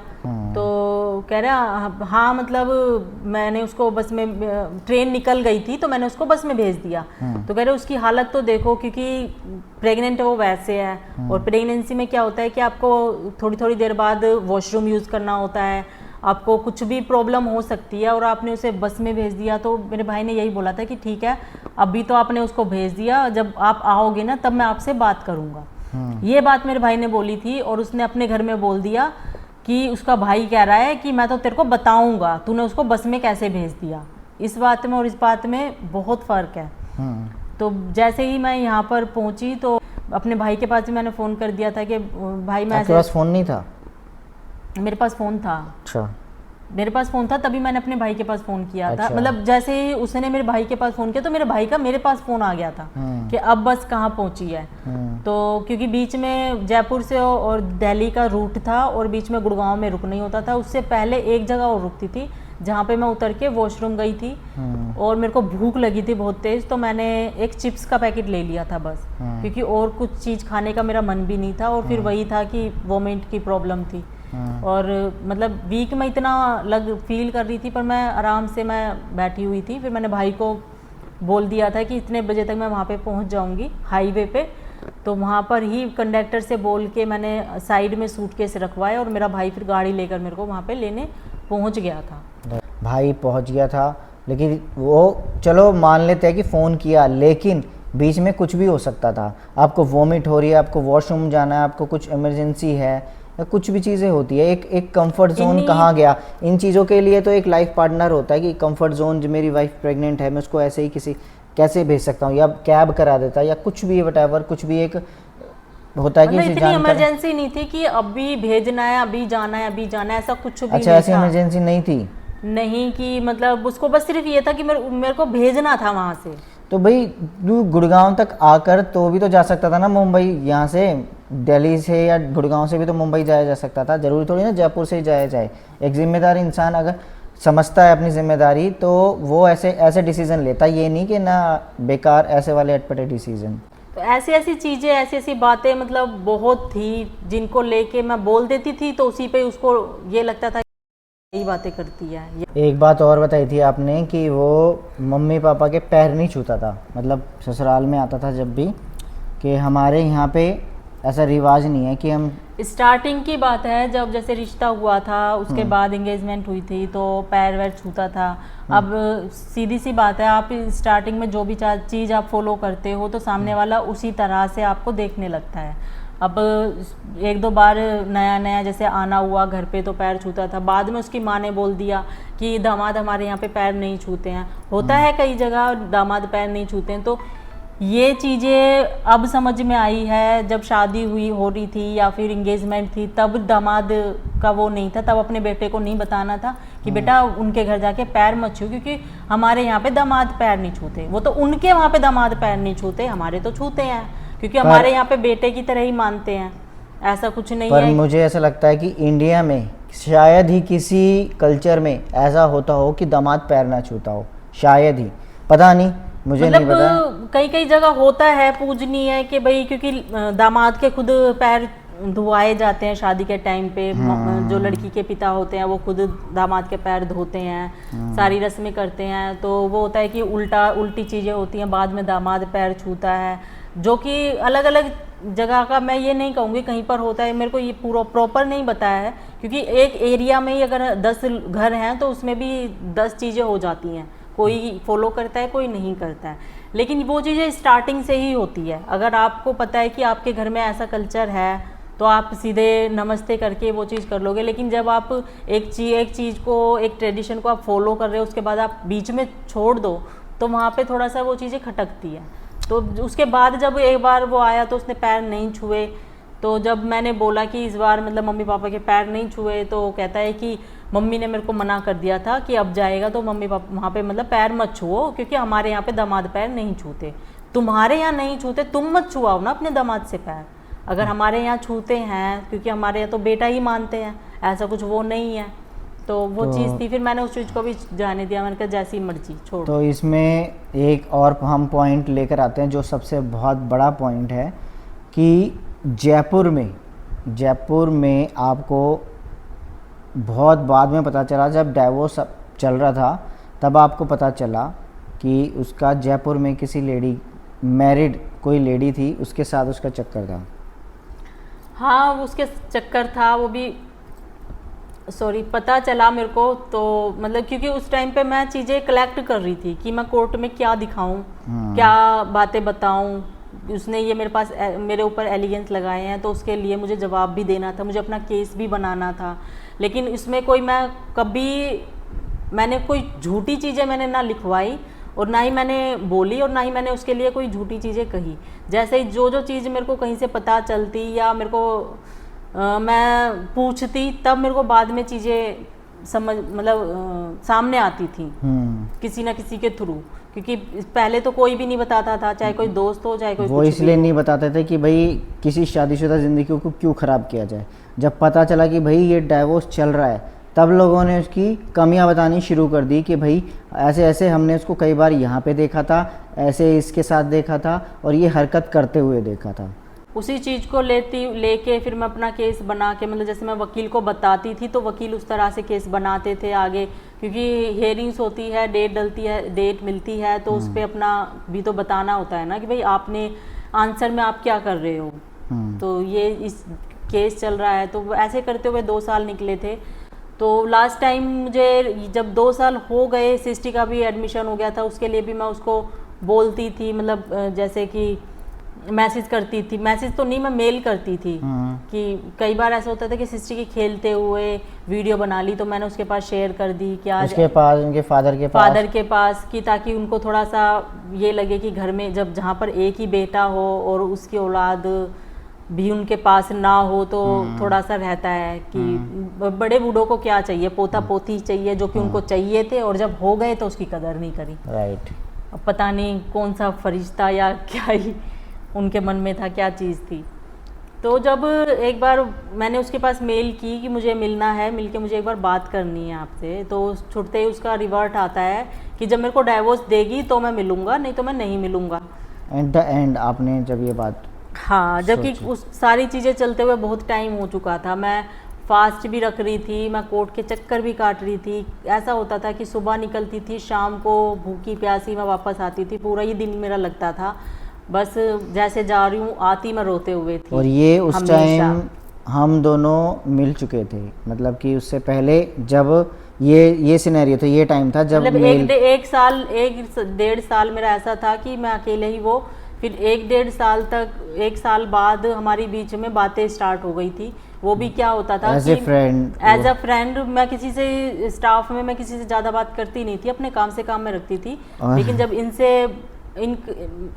तो कह रहा हाँ, मतलब मैंने उसको बस में, ट्रेन निकल गई थी तो मैंने उसको बस में भेज दिया। तो कह रहे उसकी हालत तो देखो, क्योंकि प्रेग्नेंट है वो वैसे है, और प्रेगनेंसी में क्या होता है कि आपको थोड़ी थोड़ी देर बाद वॉशरूम यूज़ करना होता है, आपको कुछ भी प्रॉब्लम हो सकती है, और आपने उसे बस में भेज दिया। तो मेरे भाई ने यही बोला था कि ठीक है, अभी तो आपने उसको भेज दिया, जब आप आओगे ना तब मैं आपसे बात करूंगा। ये बात मेरे भाई ने बोली थी, और उसने अपने घर में बोल दिया कि उसका भाई कह रहा है कि मैं तो तेरे को बताऊंगा तूने उसको बस में कैसे भेज दिया। इस बात में और इस बात में बहुत फ़र्क है। तो जैसे ही मैं यहाँ पर पहुँची तो अपने भाई के पास भी मैंने फ़ोन कर दिया था कि भाई मैं, आपके पास फ़ोन नहीं था? मेरे पास फ़ोन था। अच्छा। मेरे पास फ़ोन था, तभी मैंने अपने भाई के पास फ़ोन किया था। मतलब जैसे ही उसने मेरे भाई के पास फ़ोन किया तो मेरे भाई का मेरे पास फ़ोन आ गया था कि अब बस कहाँ पहुँची है। तो क्योंकि बीच में जयपुर से और दिल्ली का रूट था और बीच में गुड़गांव में रुकना ही होता था। उससे पहले एक जगह और रुकती थी जहाँ पे मैं उतर के वॉशरूम गई थी, और मेरे को भूख लगी थी बहुत तेज़, तो मैंने एक चिप्स का पैकेट ले लिया था बस, क्योंकि और कुछ चीज़ खाने का मेरा मन भी नहीं था। और फिर वही था कि वोमिट की प्रॉब्लम थी, और मतलब वीक में इतना फील कर रही थी, पर मैं आराम से मैं बैठी हुई थी। फिर मैंने भाई को बोल दिया था कि इतने बजे तक मैं वहाँ पे पहुँच जाऊँगी हाईवे पे। तो वहाँ पर ही कंडक्टर से बोल के मैंने साइड में सूटकेस रखवाए, और मेरा भाई फिर गाड़ी लेकर मेरे को वहाँ पे लेने पहुँच गया था। भाई पहुँच गया था, लेकिन वो चलो मान लेते हैं कि फ़ोन किया, लेकिन बीच में कुछ भी हो सकता था। आपको वॉमिट हो रही है, आपको वॉशरूम जाना है, आपको कुछ इमरजेंसी है, या कुछ भी चीज़ें होती है। एक कंफर्ट जोन कहाँ गया? इन चीज़ों के लिए तो एक लाइफ पार्टनर होता है कि कंफर्ट जोन, जो मेरी वाइफ प्रेग्नेंट है मैं उसको ऐसे ही किसी कैसे भेज सकता हूँ, या कैब करा देता, या कुछ भी वटएवर, कुछ भी एक होता है कि इतनी इमरजेंसी नहीं थी कि अभी भेजना है, अभी जाना है, अभी जाना है, ऐसा कुछ भी अच्छा, ऐसी इमरजेंसी नहीं थी? नहीं, कि मतलब उसको बस सिर्फ ये था कि मेरे को भेजना था वहाँ से। तो भाई तू गुड़गांव तक आकर तो भी तो जा सकता था ना मुंबई, यहाँ से दिल्ली से या गुड़गांव से भी तो मुंबई जाया जा सकता था। ज़रूरी थोड़ी ना जयपुर से ही जाया जाए। एक जिम्मेदार इंसान अगर समझता है अपनी जिम्मेदारी तो वो ऐसे डिसीज़न लेता, ये नहीं कि ना बेकार ऐसे वाले अटपटे डिसीज़न। तो ऐसी चीज़ें, ऐसी बातें मतलब बहुत थी जिनको लेके मैं बोल देती थी, तो उसी पे उसको ये लगता था यही बातें करती है। एक बात और बताई थी आपने कि वो मम्मी पापा के पैर नहीं छूता था, मतलब ससुराल में आता था जब भी, कि हमारे यहाँ पे ऐसा रिवाज नहीं है कि हम, स्टार्टिंग की बात है जब जैसे रिश्ता हुआ था उसके बाद एंगेजमेंट हुई थी तो पैर वैर छूता था। अब सीधी सी बात है, आप स्टार्टिंग में जो भी चीज़ आप फॉलो करते हो तो सामने वाला उसी तरह से आपको देखने लगता है। अब एक दो बार नया नया जैसे आना हुआ घर पे तो पैर छूता था, बाद में उसकी माँ ने बोल दिया कि दामाद हमारे यहाँ पे पैर नहीं छूते हैं। होता है कई जगह दामाद पैर नहीं छूते हैं, तो ये चीज़ें अब समझ में आई है। जब शादी हुई हो रही थी या फिर इंगेजमेंट थी, तब दामाद का वो नहीं था, तब अपने बेटे को नहीं बताना था कि बेटा उनके घर जाके पैर मत छू, क्योंकि हमारे यहाँ पे दामाद पैर नहीं छूते। वो तो उनके वहाँ पे दामाद पैर नहीं छूते, हमारे तो छूते हैं, क्योंकि हमारे यहाँ पे बेटे की तरह ही मानते हैं। ऐसा कुछ नहीं पर है। मुझे ऐसा लगता है कि इंडिया में शायद ही किसी कल्चर में ऐसा होता हो कि दामाद पैर ना छूता हो, शायद ही, पता नहीं, मुझे नहीं पता। कई कई जगह होता है पूजनीय कि भाई, क्योंकि दामाद के खुद पैर धुआए जाते हैं शादी के टाइम पे। जो लड़की के पिता होते हैं वो खुद दामाद के पैर धोते हैं, सारी रस्में करते हैं। तो वो होता है कि उल्टी चीज़ें होती हैं, बाद में दामाद पैर छूता है, जो कि अलग अलग जगह का मैं ये नहीं कहूँगी कहीं पर होता है, मेरे को ये पूरा प्रॉपर नहीं बताया है, क्योंकि एक एरिया में ही अगर 10 घर हैं तो उसमें भी 10 चीज़ें हो जाती हैं। कोई फॉलो करता है, कोई नहीं करता है, लेकिन वो चीज़ें स्टार्टिंग से ही होती है। अगर आपको पता है कि आपके घर में ऐसा कल्चर है तो आप सीधे नमस्ते करके वो चीज़ कर लोगे। लेकिन जब आप एक चीज़ को, एक ट्रेडिशन को आप फॉलो कर रहे हो, उसके बाद आप बीच में छोड़ दो, तो वहाँ पे थोड़ा सा वो चीज़ें खटकती है। तो उसके बाद जब एक बार वो आया तो उसने पैर नहीं छुए, तो जब मैंने बोला कि इस बार मतलब मम्मी पापा के पैर नहीं छुए, तो कहता है कि मम्मी ने मेरे को मना कर दिया था कि अब जाएगा तो मम्मी पापा वहाँ पे मतलब पैर मत छुओ, क्योंकि हमारे यहाँ पे दामाद पैर नहीं छूते। तुम्हारे यहाँ नहीं छूते, तुम मत छुआओ ना अपने दामाद से पैर। अगर हमारे यहाँ छूते हैं, क्योंकि हमारे यहाँ तो बेटा ही मानते हैं, ऐसा कुछ वो नहीं है। तो वो चीज़ थी, फिर मैंने उस चीज़ को भी जाने दिया, मैंने कहा जैसी मर्जी छोड़। तो इसमें एक और हम पॉइंट लेकर आते हैं जो सबसे बहुत बड़ा पॉइंट है कि जयपुर में आपको बहुत बाद में पता चला, जब डाइवोर्स चल रहा था तब आपको पता चला कि उसका जयपुर में किसी लेडी, मैरिड कोई लेडी थी, उसके साथ उसका चक्कर था। हाँ, उसके चक्कर था, वो भी पता चला मेरे को। तो मतलब क्योंकि उस टाइम पे मैं चीज़ें कलेक्ट कर रही थी कि मैं कोर्ट में क्या दिखाऊं, क्या बातें बताऊं। उसने ये मेरे ऊपर एलिगेंस लगाए हैं, तो उसके लिए मुझे जवाब भी देना था, मुझे अपना केस भी बनाना था। लेकिन इसमें मैंने कोई झूठी चीज़ें मैंने ना लिखवाई, और ना ही मैंने बोली, और ना ही मैंने उसके लिए कोई झूठी चीज़ें कही। जैसे ही जो चीज़ मेरे को कहीं से पता चलती या मेरे को मैं पूछती, तब मेरे को बाद में चीज़ें सामने आती थी किसी ना किसी के थ्रू, क्योंकि पहले तो कोई भी नहीं बताता था, चाहे कोई दोस्त हो चाहे कोई। वो इसलिए नहीं बताते थे कि भाई किसी शादीशुदा ज़िंदगी को क्यों ख़राब किया जाए। जब पता चला कि भाई ये डाइवोर्स चल रहा है, तब लोगों ने उसकी कमियां बतानी शुरू कर दी कि भाई ऐसे ऐसे हमने उसको कई बार यहाँ पे देखा था, ऐसे इसके साथ देखा था, और ये हरकत करते हुए देखा था। उसी चीज़ को लेके फिर मैं अपना केस बना के, मतलब जैसे मैं वकील को बताती थी तो वकील उस तरह से केस बनाते थे आगे, क्योंकि हियरिंग्स होती है, डेट डलती है, डेट मिलती है, तो उस पर अपना भी तो बताना होता है ना कि भाई आपने आंसर में आप क्या कर रहे हो। तो ये इस केस चल रहा है, तो ऐसे करते हुए 2 साल निकले थे। तो लास्ट टाइम मुझे जब 2 साल हो गए, सिस्टी का भी एडमिशन हो गया था, उसके लिए भी मैं उसको बोलती थी, मतलब जैसे कि मैसेज करती थी, मैसेज तो नहीं, मैं मेल करती थी कि कई बार ऐसा होता था कि सिस्टर की खेलते हुए वीडियो बना ली, तो मैंने उसके पास शेयर कर दी कि आज उसके पास, उनके फादर के पास कि ताकि उनको थोड़ा सा ये लगे कि घर में जब जहाँ पर एक ही बेटा हो और उसकी औलाद भी उनके पास ना हो, तो थोड़ा सा रहता है कि बड़े बूढ़ों को क्या चाहिए, पोता पोती चाहिए, जो कि उनको चाहिए थे, और जब हो गए तो उसकी कदर नहीं करी। राइट। अब पता नहीं कौन सा फरिश्ता या क्या ही उनके मन में था, क्या चीज़ थी। तो जब एक बार मैंने उसके पास मेल की कि मुझे मिलना है, मिलके मुझे एक बार बात करनी है आपसे, तो छुटते ही उसका रिवर्ट आता है कि जब मेरे को डाइवोर्स देगी तो मैं मिलूंगा, नहीं तो मैं नहीं मिलूंगा। एट द एंड आपने जब ये बात, हाँ, जबकि उस सारी चीज़ें चलते हुए बहुत टाइम हो चुका था, मैं फास्ट भी रख रही थी, मैं कोर्ट के चक्कर भी काट रही थी। ऐसा होता था कि सुबह निकलती थी, शाम को भूखी प्यासी मैं वापस आती थी, पूरा ये दिन मेरा लगता था, बस जैसे जा रही हूँ आती मैं रोते हुए थी। और ये उस टाइम हम दोनों मिल चुके थे, मतलब कि उससे पहले जब ये सिनेरियो था, ये टाइम था जब मतलब 1 1.5 साल मेरा ऐसा था कि मैं अकेले ही वो फिर 1-1.5 साल तक, 1 साल बाद हमारी बीच में बातें स्टार्ट हो गई थी। वो भी क्या होता था एज ए फ्रेंड मैं किसी से, स्टाफ में मैं किसी से ज़्यादा बात करती नहीं थी, अपने काम से काम में रखती थी। लेकिन जब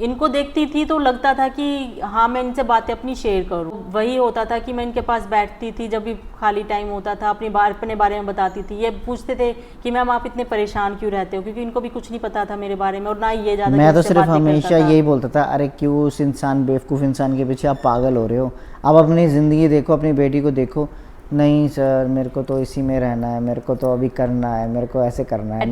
इनको देखती थी तो लगता था कि हाँ मैं इनसे बातें अपनी शेयर करूँ। वही होता था कि मैं इनके पास बैठती थी जब भी खाली टाइम होता था, अपने बारे में बताती थी। ये पूछते थे कि मैम आप इतने परेशान क्यों रहते हो, क्योंकि इनको भी कुछ नहीं पता था मेरे बारे में, और ना ये ज़्यादा मैं तो सिर्फ हमेशा यही बोलता था, अरे क्यों उस इंसान बेवकूफ़ इंसान के पीछे आप पागल हो रहे हो, आप अपनी ज़िंदगी देखो, अपनी बेटी को देखो। नहीं सर मेरे को तो इसी में रहना है, मेरे को तो अभी करना है, मेरे को ऐसे करना है।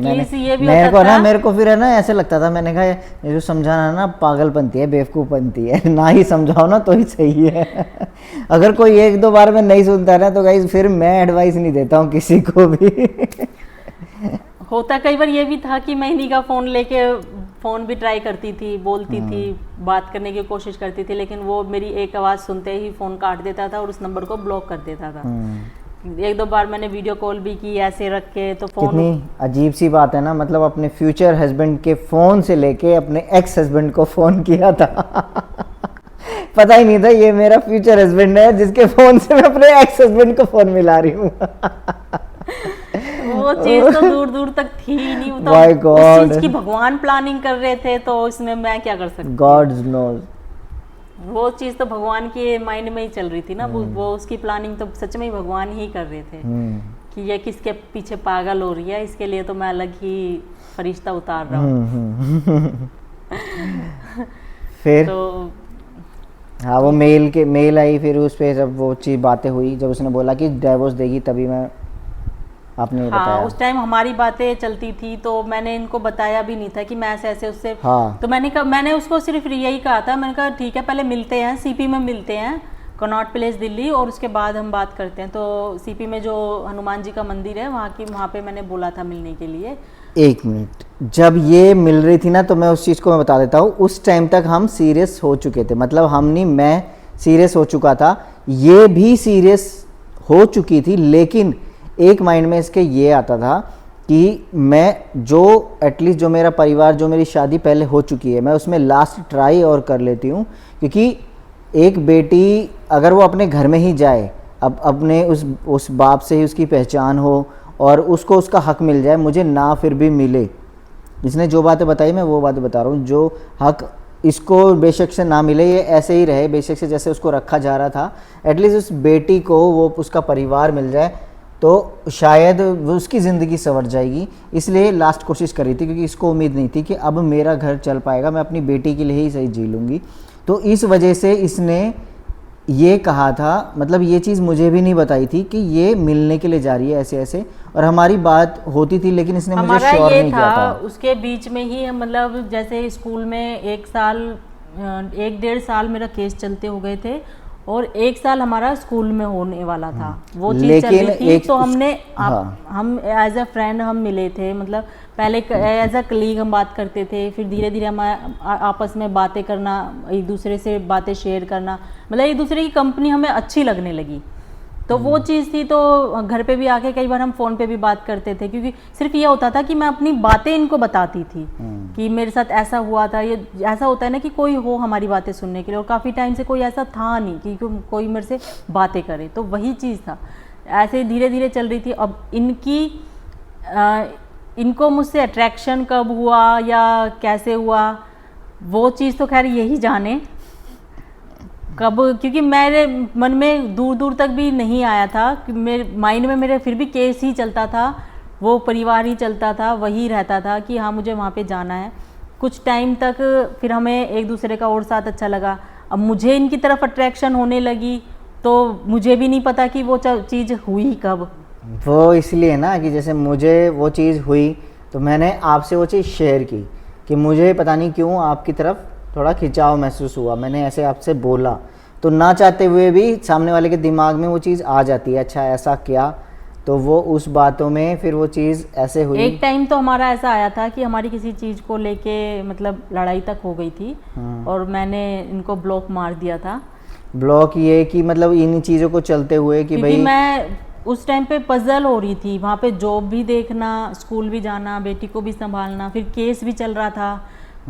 मेरे को फिर है ना ऐसे लगता था, मैंने कहा ये जो समझाना ना पागलपंती है, बेवकूफ़पंती है, ना ही समझाओ ना तो ही सही है। अगर कोई 1-2 बार में नहीं सुनता है ना तो गाइस फिर मैं एडवाइस नहीं देता हूँ किसी को भी। होता कई बार ये भी था कि मैं इन्हीं का फ़ोन भी ट्राई करती थी, बोलती थी, बात करने की कोशिश करती थी, लेकिन वो मेरी एक आवाज़ सुनते ही फ़ोन काट देता था और उस नंबर को ब्लॉक कर देता था। 1-2 बार मैंने वीडियो कॉल भी की ऐसे रख के, तो फ़ोन। कितनी अजीब सी बात है ना, मतलब अपने फ्यूचर हस्बैंड के फ़ोन से लेके अपने एक्स हस्बैंड को फ़ोन किया था। पता ही नहीं था ये मेरा फ्यूचर हस्बैंड है जिसके फ़ोन से मैं अपने एक्स हस्बैंड को फ़ोन मिला रही हूँ। वो चीज तो दूर दूर तक थी ही नहीं, वो तो उस चीज की भगवान प्लानिंग कर रहे थे, तो इसमें मैं क्या कर सकती। गॉड्स नोज, वो चीज तो भगवान के माइंड में ही चल रही थी ना। वो उसकी प्लानिंग तो सच में ही भगवान ही कर रहे थे कि ये किसके पीछे पागल हो रही है, इसके लिए तो मैं अलग ही फरिश्ता उतार रहा हूँ। फिर तो हाँ वो मेल आई, फिर उस पर जब वो चीज़ बातें हुई, जब उसने बोला कि डाइवोर्स देगी, तभी मैं आपने हाँ बताया। उस टाइम हमारी बातें चलती थी, तो मैंने इनको बताया भी नहीं था कि मैं ऐसे ऐसे उससे। हाँ। तो मैंने उसको सिर्फ यही कहा था, मैंने कहा ठीक है पहले मिलते हैं, सीपी में मिलते हैं, कनॉट प्लेस दिल्ली, और उसके बाद हम बात करते हैं। तो सीपी में जो हनुमान जी का मंदिर है वहाँ पे मैंने बोला था मिलने के लिए। 1 मिनट, जब ये मिल रही थी ना, तो मैं उस चीज़ को मैं बता देता हूँ, उस टाइम तक हम सीरियस हो चुके थे, मतलब मैं सीरियस हो चुका था, ये भी सीरियस हो चुकी थी, लेकिन एक माइंड में इसके ये आता था कि मैं जो एटलीस्ट जो मेरा परिवार, जो मेरी शादी पहले हो चुकी है, मैं उसमें लास्ट ट्राई और कर लेती हूँ, क्योंकि एक बेटी अगर वो अपने घर में ही जाए, अब अपने उस बाप से ही उसकी पहचान हो और उसको उसका हक मिल जाए, मुझे ना फिर भी मिले, इसने जो बातें बताई मैं वो बातें बता रहा हूँ, जो हक इसको बेशक से ना मिले, ये ऐसे ही रहे बेशक से जैसे उसको रखा जा रहा था, एटलीस्ट उस बेटी को वो उसका परिवार मिल जाए तो शायद वो उसकी ज़िंदगी संवर जाएगी। इसलिए लास्ट कोशिश करी थी, क्योंकि इसको उम्मीद नहीं थी कि अब मेरा घर चल पाएगा, मैं अपनी बेटी के लिए ही सही जी लूँगी। तो इस वजह से इसने ये कहा था, मतलब ये चीज़ मुझे भी नहीं बताई थी कि ये मिलने के लिए जा रही है ऐसे ऐसे, और हमारी बात होती थी लेकिन इसने मुझे श्योर नहीं किया था। उसके बीच में ही मतलब जैसे स्कूल में 1-1.5 साल मेरा केस चलते हो गए थे, और 1 साल हमारा स्कूल में होने वाला था, वो चीज़ चल रही थी। तो हम एज अ फ्रेंड हम मिले थे, मतलब पहले एज अ कलीग हम बात करते थे, फिर धीरे धीरे हम आपस में बातें करना, एक दूसरे से बातें शेयर करना, मतलब एक दूसरे की कंपनी हमें अच्छी लगने लगी। तो वो चीज़ थी। तो घर पे भी आके कई बार हम फ़ोन पे भी बात करते थे, क्योंकि सिर्फ ये होता था कि मैं अपनी बातें इनको बताती थी कि मेरे साथ ऐसा हुआ था। ये ऐसा होता है ना कि कोई हो हमारी बातें सुनने के लिए, और काफ़ी टाइम से कोई ऐसा था नहीं कि कोई मेरे से बातें करे, तो वही चीज़ था। ऐसे धीरे धीरे चल रही थी। अब इनको मुझसे अट्रैक्शन कब हुआ या कैसे हुआ, वो चीज़ तो खैर यही जाने कब, क्योंकि मेरे मन में दूर दूर तक भी नहीं आया था कि मेरे माइंड में मेरे फिर भी केस ही चलता था, वो परिवार ही चलता था, वही रहता था कि हाँ मुझे वहाँ पे जाना है। कुछ टाइम तक फिर हमें एक दूसरे का और साथ अच्छा लगा। अब मुझे इनकी तरफ अट्रैक्शन होने लगी, तो मुझे भी नहीं पता कि वो चीज़ हुई कब। वो इसलिए ना कि जैसे मुझे वो चीज़ हुई तो मैंने आपसे वो चीज़ शेयर की कि मुझे पता नहीं क्यों आपकी तरफ थोड़ा खिंचाव महसूस हुआ, मैंने ऐसे आपसे बोला, तो ना चाहते हुए भी सामने वाले के दिमाग में वो चीज़ आ जाती है, अच्छा ऐसा क्या, तो वो उस बातों में फिर वो चीज़ ऐसे हुई। एक टाइम तो हमारा ऐसा आया था कि हमारी किसी चीज़ को लेके मतलब लड़ाई तक हो गई थी, और मैंने इनको ब्लॉक मार दिया था। ब्लॉक ये कि मतलब इन चीज़ों को चलते हुए कि भाई मैं उस टाइम पे पजल हो रही थी, वहाँ पे जॉब भी देखना, स्कूल भी जाना, बेटी को भी संभालना, फिर केस भी चल रहा था,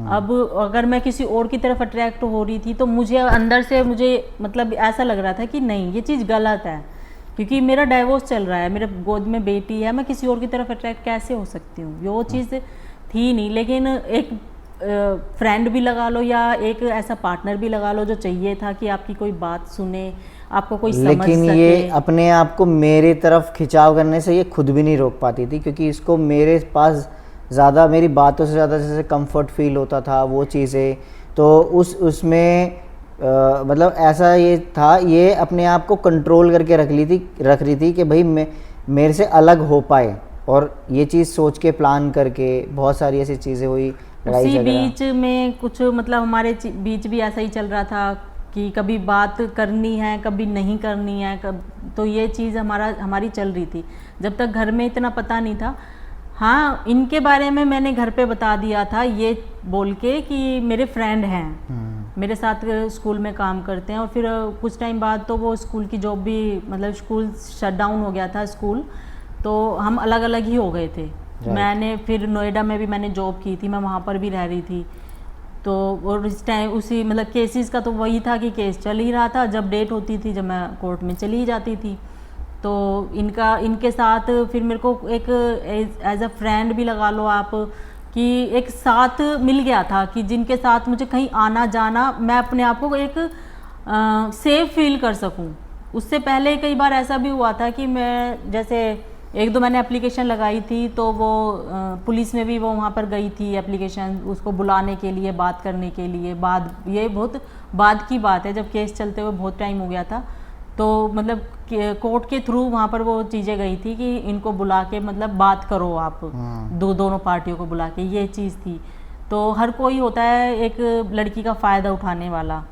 अब अगर मैं किसी और की तरफ अट्रैक्ट हो रही थी तो मुझे अंदर से मुझे मतलब ऐसा लग रहा था कि नहीं, ये चीज़ गलत है, क्योंकि मेरा डाइवोर्स चल रहा है, मेरे गोद में बेटी है, मैं किसी और की तरफ अट्रैक्ट कैसे हो सकती हूँ, वो चीज़ थी नहीं। लेकिन एक फ्रेंड भी लगा लो या एक ऐसा पार्टनर भी लगा लो जो चाहिए था कि आपकी कोई बात सुने, आपको कोई समझ लेकिन सके। ये अपने आप को मेरे तरफ खिंचाव करने से ये खुद भी नहीं रोक पाती थी, क्योंकि इसको मेरे पास ज़्यादा मेरी बातों से ज़्यादा जैसे कंफर्ट फील होता था वो चीज़ें, तो उसमें मतलब ऐसा ये था, ये अपने आप को कंट्रोल करके रख रही थी कि भाई मेरे से अलग हो पाए, और ये चीज़ सोच के प्लान करके बहुत सारी ऐसी चीज़ें हुई, लड़ाई उसी झगड़ा। बीच में कुछ मतलब हमारे बीच भी ऐसा ही चल रहा था कि कभी बात करनी है कभी नहीं करनी है, तो ये चीज़ हमारी चल रही थी जब तक घर में इतना पता नहीं था। हाँ, इनके बारे में मैंने घर पे बता दिया था ये बोल के कि मेरे फ्रेंड हैं, मेरे साथ स्कूल में काम करते हैं, और फिर कुछ टाइम बाद तो वो स्कूल की जॉब भी मतलब स्कूल शट डाउन हो गया था स्कूल, तो हम अलग अलग ही हो गए थे। मैंने फिर नोएडा में भी मैंने जॉब की थी, मैं वहाँ पर भी रह रही थी, तो और इस टाइम उसी मतलब केसेस का तो वही था कि केस चल ही रहा था, जब डेट होती थी जब मैं कोर्ट में चली जाती थी, तो इनके साथ फिर मेरे को एक एज अ फ्रेंड भी लगा लो आप कि एक साथ मिल गया था कि जिनके साथ मुझे कहीं आना जाना मैं अपने आप को एक सेफ फील कर सकूं। उससे पहले कई बार ऐसा भी हुआ था कि मैं जैसे एक दो मैंने एप्लीकेशन लगाई थी, तो वो पुलिस में भी वो वहाँ पर गई थी एप्लीकेशन उसको बुलाने के लिए, बात करने के लिए। बाद ये बहुत बाद की बात है, जब केस चलते हुए बहुत टाइम हो गया था, तो मतलब कोर्ट के थ्रू वहाँ पर वो चीज़ें गई थी कि इनको बुला के मतलब बात करो आप, दोनों पार्टियों को बुला के, ये चीज़ थी। तो हर कोई होता है एक लड़की का फ़ायदा उठाने वाला,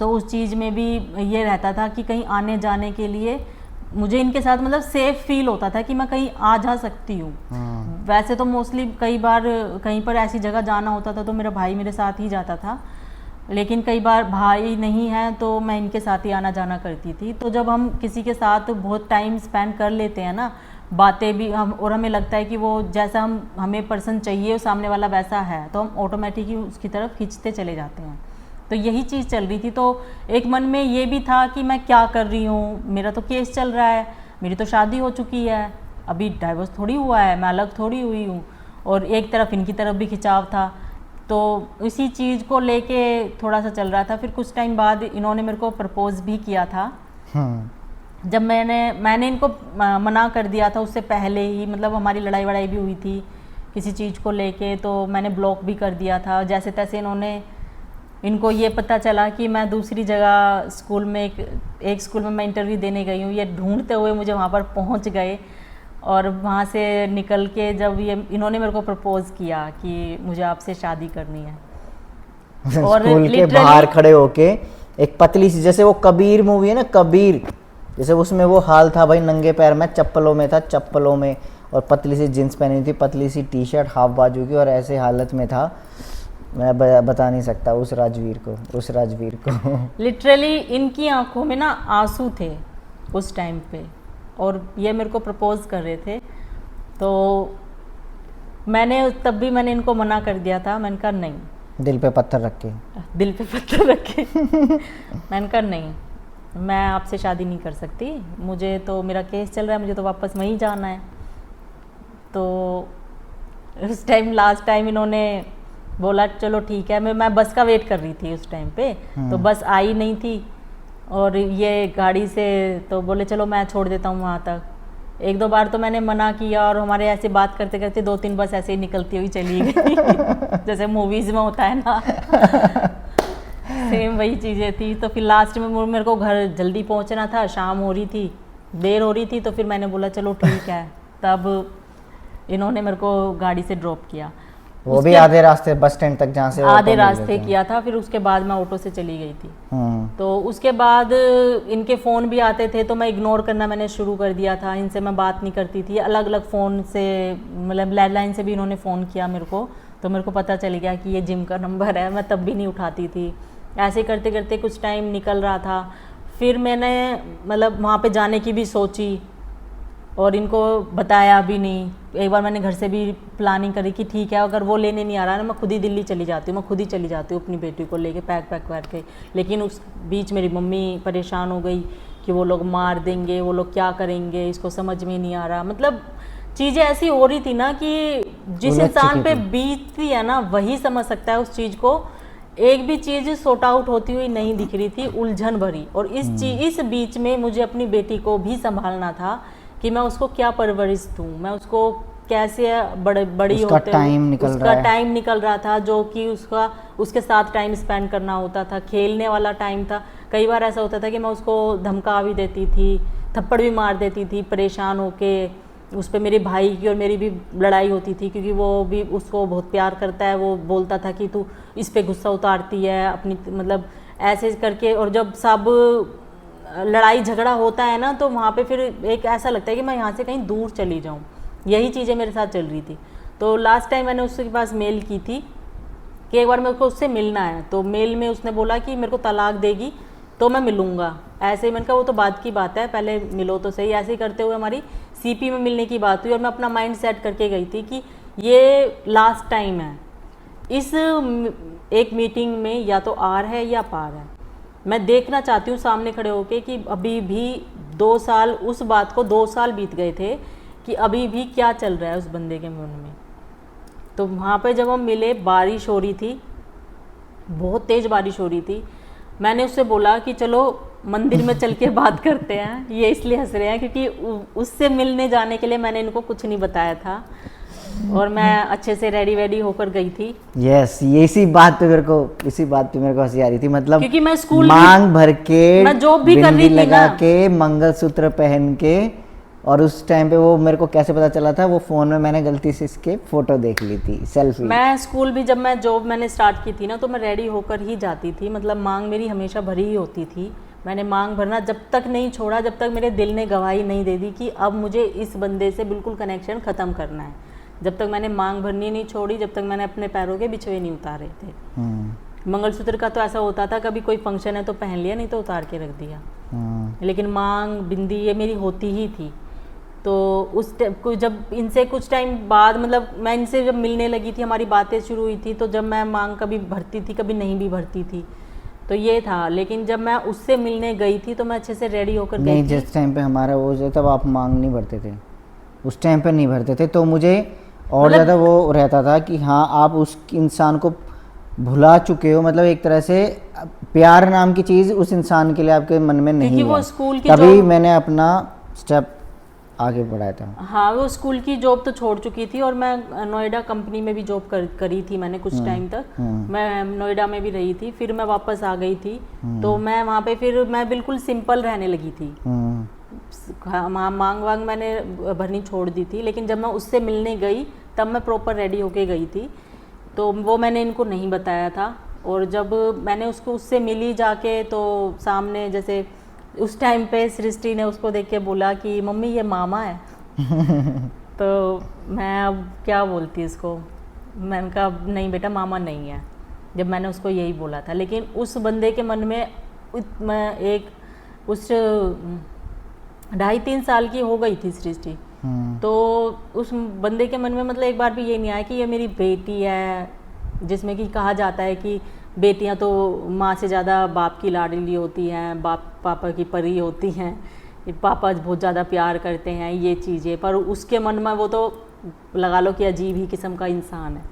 तो उस चीज़ में भी ये रहता था कि कहीं आने जाने के लिए मुझे इनके साथ मतलब सेफ फील होता था कि मैं कहीं आ जा सकती हूँ। वैसे तो मोस्टली कई बार कहीं पर ऐसी जगह जाना होता था तो मेरा भाई मेरे साथ ही जाता था, लेकिन कई बार भाई नहीं है तो मैं इनके साथ ही आना जाना करती थी। तो जब हम किसी के साथ बहुत टाइम स्पेंड कर लेते हैं ना, बातें भी हम, और हमें लगता है कि वो जैसा हमें पर्सन चाहिए सामने वाला वैसा है, तो हम ऑटोमेटिक ही उसकी तरफ खींचते चले जाते हैं। तो यही चीज़ चल रही थी। तो एक मन में ये भी था कि मैं क्या कर रही हूँ, मेरा तो केस चल रहा है, मेरी तो शादी हो चुकी है, अभी डाइवोर्स थोड़ी हुआ है, मैं अलग थोड़ी हुई हूँ, और एक तरफ इनकी तरफ भी खिंचाव था। तो इसी चीज़ को लेके थोड़ा सा चल रहा था। फिर कुछ टाइम बाद इन्होंने मेरे को प्रपोज भी किया था। जब मैंने इनको मना कर दिया था उससे पहले ही, मतलब हमारी लड़ाई वड़ाई भी हुई थी किसी चीज़ को लेके, तो मैंने ब्लॉक भी कर दिया था। जैसे तैसे इनको ये पता चला कि मैं दूसरी जगह स्कूल में एक स्कूल में मैं इंटरव्यू देने गई हूँ, ये ढूंढते हुए मुझे वहाँ पर पहुँच गए, और वहाँ से निकल के जब इन्होंने मेरे को प्रपोज किया कि मुझे आपसे शादी करनी है, और स्कूल के बाहर खड़े होके एक पतली सी, जैसे वो कबीर मूवी है ना, कबीर, जैसे उसमें वो हाल था भाई, नंगे पैर में चप्पलों में था, चप्पलों में, और पतली सी जींस पहनी थी, पतली सी टी शर्ट हाफ बाजू की, और ऐसे हालत में था, मैं बता नहीं सकता उस राजवीर को लिटरली इनकी आंखों में ना आंसू थे उस टाइम पे, और ये मेरे को प्रपोज कर रहे थे। तो तब भी मैंने इनको मना कर दिया था। मैंने कहा नहीं, दिल पे पत्थर रख के मैंने कहा नहीं, मैं आपसे शादी नहीं कर सकती, मुझे तो मेरा केस चल रहा है, मुझे तो वापस वहीं जाना है। तो उस टाइम लास्ट टाइम इन्होंने बोला चलो ठीक है। मैं बस का वेट कर रही थी उस टाइम पे, तो बस आई नहीं थी, और ये गाड़ी से तो बोले चलो मैं छोड़ देता हूँ वहाँ तक। एक दो बार तो मैंने मना किया, और हमारे ऐसे बात करते करते 2-3 बस ऐसे ही निकलती हुई चली गई जैसे मूवीज में होता है ना सेम वही चीज़ें थी। तो फिर लास्ट में मेरे को घर जल्दी पहुँचना था, शाम हो रही थी, देर हो रही थी, तो फिर मैंने बोला चलो ठीक है। तब इन्होंने मेरे को गाड़ी से ड्रॉप किया, वो भी आधे रास्ते बस स्टैंड तक, जहाँ से आधे रास्ते किया था। फिर उसके बाद मैं ऑटो से चली गई थी। तो उसके बाद इनके फ़ोन भी आते थे, तो मैं इग्नोर करना मैंने शुरू कर दिया था, इनसे मैं बात नहीं करती थी। अलग अलग फ़ोन से, मतलब लैंडलाइन से भी इन्होंने फ़ोन किया मेरे को, तो मेरे को पता चल गया कि ये जिम का नंबर है, मैं तब भी नहीं उठाती थी। ऐसे करते करते कुछ टाइम निकल रहा था। फिर मैंने मतलब वहाँ पे जाने की भी सोची, और इनको बताया भी नहीं। एक बार मैंने घर से भी प्लानिंग करी कि ठीक है अगर वो लेने नहीं आ रहा ना, मैं खुद ही दिल्ली चली जाती हूँ, मैं खुद ही चली जाती हूँ अपनी बेटी को लेके पैक करके। लेकिन उस बीच मेरी मम्मी परेशान हो गई कि वो लोग मार देंगे, वो लोग क्या करेंगे, इसको समझ में नहीं आ रहा। मतलब चीज़ें ऐसी हो रही थी ना कि जिस इंसान पे बीतती है ना वही समझ सकता है उस चीज़ को। एक भी चीज़ सॉर्ट आउट होती हुई नहीं दिख रही थी, उलझन भरी। और इस बीच में मुझे अपनी बेटी को भी संभालना था कि मैं उसको क्या परवरिश दूँ, मैं उसको कैसे बड़ी होते उसका टाइम निकल रहा था, जो कि उसके साथ टाइम स्पेंड करना होता था, खेलने वाला टाइम था। कई बार ऐसा होता था कि मैं उसको धमका भी देती थी, थप्पड़ भी मार देती थी परेशान होके। उस पर मेरे भाई की और मेरी भी लड़ाई होती थी, क्योंकि वो भी उसको बहुत प्यार करता है। वो बोलता था कि तू इस पे गुस्सा उतारती है अपनी, मतलब ऐसे करके। और जब सब लड़ाई झगड़ा होता है ना, तो वहाँ पे फिर एक ऐसा लगता है कि मैं यहाँ से कहीं दूर चली जाऊँ। यही चीज़ें मेरे साथ चल रही थी। तो लास्ट टाइम मैंने उसके पास मेल की थी कि एक बार मेरे को उससे मिलना है। तो मेल में उसने बोला कि मेरे को तलाक देगी तो मैं मिलूँगा। ऐसे ही मैंने कहा वो तो बात की बात है, पहले मिलो तो सही। ऐसे ही करते हुए हमारी सीपी में मिलने की बात हुई और मैं अपना माइंड सेट करके गई थी कि ये लास्ट टाइम है। इस एक मीटिंग में या तो आर है या पार है। मैं देखना चाहती हूँ सामने खड़े होके कि अभी भी 2 साल, उस बात को 2 साल बीत गए थे कि अभी भी क्या चल रहा है उस बंदे के मन में। तो वहाँ पे जब हम मिले, बारिश हो रही थी, बहुत तेज़ बारिश हो रही थी। मैंने उससे बोला कि चलो मंदिर में चल के बात करते हैं। ये इसलिए हंस रहे हैं क्योंकि उससे मिलने जाने के लिए मैंने इनको कुछ नहीं बताया था और मैं अच्छे से रेडी होकर गई थी। यस, इसी बात पे मेरे को हंसी आ रही थी। मतलब क्योंकि मैं स्कूल मांग भर के, मैं जॉब भी कर रही थी लगा ना, के, मंगलसूत्र पहन के। और उस टाइम पे वो मेरे को कैसे पता चला था, वो फोन में मैंने गलती से इसके फोटो देख ली थी, सेल्फी। मैं स्कूल भी जब मैं जॉब मैंने स्टार्ट की थी ना, तो मैं रेडी होकर ही जाती थी। मतलब मांग मेरी हमेशा भरी ही होती थी। मैंने मांग भरना जब तक नहीं छोड़ा, जब तक मेरे दिल ने गवाही नहीं दे दी कि अब मुझे इस बंदे से बिल्कुल कनेक्शन ख़त्म करना है। जब तक मैंने मांग भरनी नहीं छोड़ी, जब तक मैंने अपने पैरों के बिछुए नहीं उतारे थे। मंगलसूत्र का तो ऐसा होता था, कभी कोई फंक्शन है तो पहन लिया, नहीं तो उतार के रख दिया। लेकिन मांग, बिंदी ये मेरी होती ही थी। तो उस जब इनसे कुछ टाइम बाद, मतलब मैं इनसे जब मिलने लगी थी, हमारी बातें शुरू हुई थी, तो जब मैं मांग कभी भरती थी, कभी नहीं भी भरती थी, तो ये था। लेकिन जब मैं उससे मिलने गई थी तो मैं अच्छे से रेडी होकर गई थी। नहीं, जिस टाइम पे हमारा वो जो, तब आप मांग नहीं भरते थे, उस टाइम पे नहीं भरते थे। तो मुझे और मतलब ज़्यादा वो रहता था कि हाँ आप उस इंसान को भुला चुके हो। मतलब एक तरह से प्यार नाम की चीज़ उस इंसान के लिए आपके मन में नहीं है। वो स्कूल की तभी मैंने अपना स्टेप आगे बढ़ाया था। हाँ, वो स्कूल की जॉब तो छोड़ चुकी थी और मैं नोएडा कंपनी में भी जॉब करी थी मैंने कुछ टाइम तक। मैं नोएडा में भी रही थी, फिर मैं वापस आ गई थी। तो मैं वहाँ पे फिर मैं बिल्कुल सिंपल रहने लगी थी। मांग वांग मैंने भरनी छोड़ दी थी। लेकिन जब मैं उससे मिलने गई तब मैं प्रॉपर रेडी होके गई थी, तो वो मैंने इनको नहीं बताया था। और जब मैंने उससे मिली जाके, तो सामने जैसे उस टाइम पे सृष्टि ने उसको देख के बोला कि मम्मी ये मामा है। तो मैं अब क्या बोलती इसको, मैंने कहा नहीं बेटा मामा नहीं है, जब मैंने उसको यही बोला था। लेकिन उस बंदे के मन में मैं उस 2.5-3 साल की हो गई थी सृष्टि। तो उस बंदे के मन में मतलब एक बार भी ये नहीं आया कि ये मेरी बेटी है, जिसमें कि कहा जाता है कि बेटियां तो माँ से ज़्यादा बाप की लाडली होती हैं, बाप पापा की परी होती हैं, पापा बहुत ज़्यादा प्यार करते हैं, ये चीज़ें। पर उसके मन में वो तो लगा लो कि अजीब ही किस्म का इंसान है।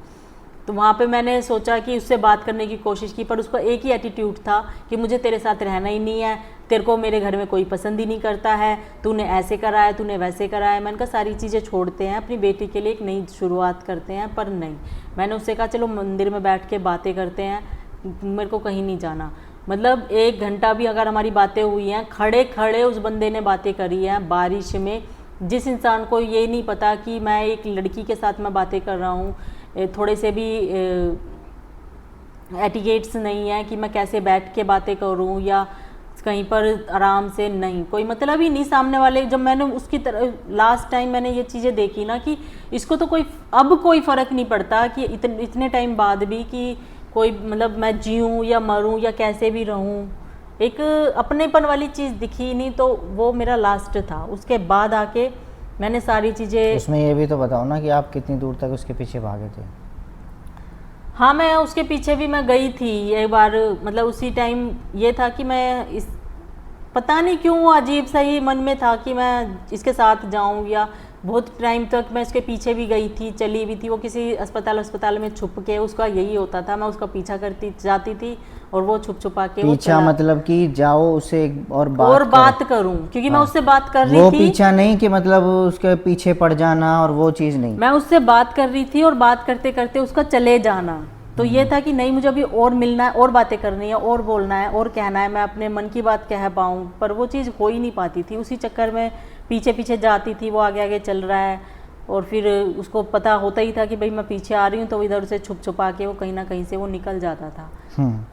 तो वहाँ पे मैंने सोचा कि उससे बात करने की कोशिश की, पर उसका एक ही एटीट्यूड था कि मुझे तेरे साथ रहना ही नहीं है, तेरे को मेरे घर में कोई पसंद ही नहीं करता है, तूने ऐसे करा है, तूने वैसे करा है। मैंने कहा सारी चीज़ें छोड़ते हैं, अपनी बेटी के लिए एक नई शुरुआत करते हैं। पर नहीं, मैंने उससे कहा चलो मंदिर में बैठ के बातें करते हैं, मेरे को कहीं नहीं जाना। मतलब 1 घंटा भी अगर हमारी बातें हुई हैं, खड़े खड़े उस बंदे ने बातें करी हैं बारिश में। जिस इंसान को ये नहीं पता कि मैं एक लड़की के साथ मैं बातें कर रहा हूँ, थोड़े से भी एटिकेट्स नहीं है कि मैं कैसे बैठ के बातें करूँ या कहीं पर आराम से, नहीं, कोई मतलब ही नहीं सामने वाले। जब मैंने उसकी तरह लास्ट टाइम मैंने ये चीज़ें देखी ना कि इसको तो कोई फ़र्क नहीं पड़ता कि इतने टाइम बाद भी कि कोई मतलब मैं जीऊँ या मरूँ या कैसे भी रहूँ, एक अपनेपन वाली चीज़ दिखी नहीं। तो वो मेरा लास्ट था। उसके बाद आके मैंने सारी चीज़ें। उसमें ये भी तो बताओ ना कि आप कितनी दूर तक उसके पीछे भागे थे। हाँ, मैं उसके पीछे भी मैं गई थी एक बार, मतलब उसी टाइम ये था कि मैं इस पता नहीं क्यों अजीब सा ही मन में था कि मैं इसके साथ जाऊं, या बहुत टाइम तक मैं इसके पीछे भी गई थी, चली भी थी। वो किसी अस्पताल में छुप के, उसका यही होता था, मैं उसका पीछा करती जाती थी और वो छुप छुपा के वो पीछा चला। मतलब कि जाओ उसे और बात करूं, क्योंकि मैं हाँ। उससे बात कर रही वो थी। पीछा नहीं कि मतलब उसके पीछे पड़ जाना और वो चीज़ नहीं। मैं उससे बात कर रही थी और बात करते करते उसका चले जाना। तो ये था कि नहीं, मुझे अभी और मिलना है, और बातें करनी है, और बोलना है, और कहना है, मैं अपने मन की बात कह पाऊँ, पर वो चीज़ हो ही नहीं पाती थी। उसी चक्कर में पीछे पीछे जाती थी, वो आगे आगे चल रहा है, और फिर उसको पता होता ही था कि भाई मैं पीछे आ रही हूँ, तो इधर से छुप छुपा के वो कहीं ना कहीं से वो निकल जाता था।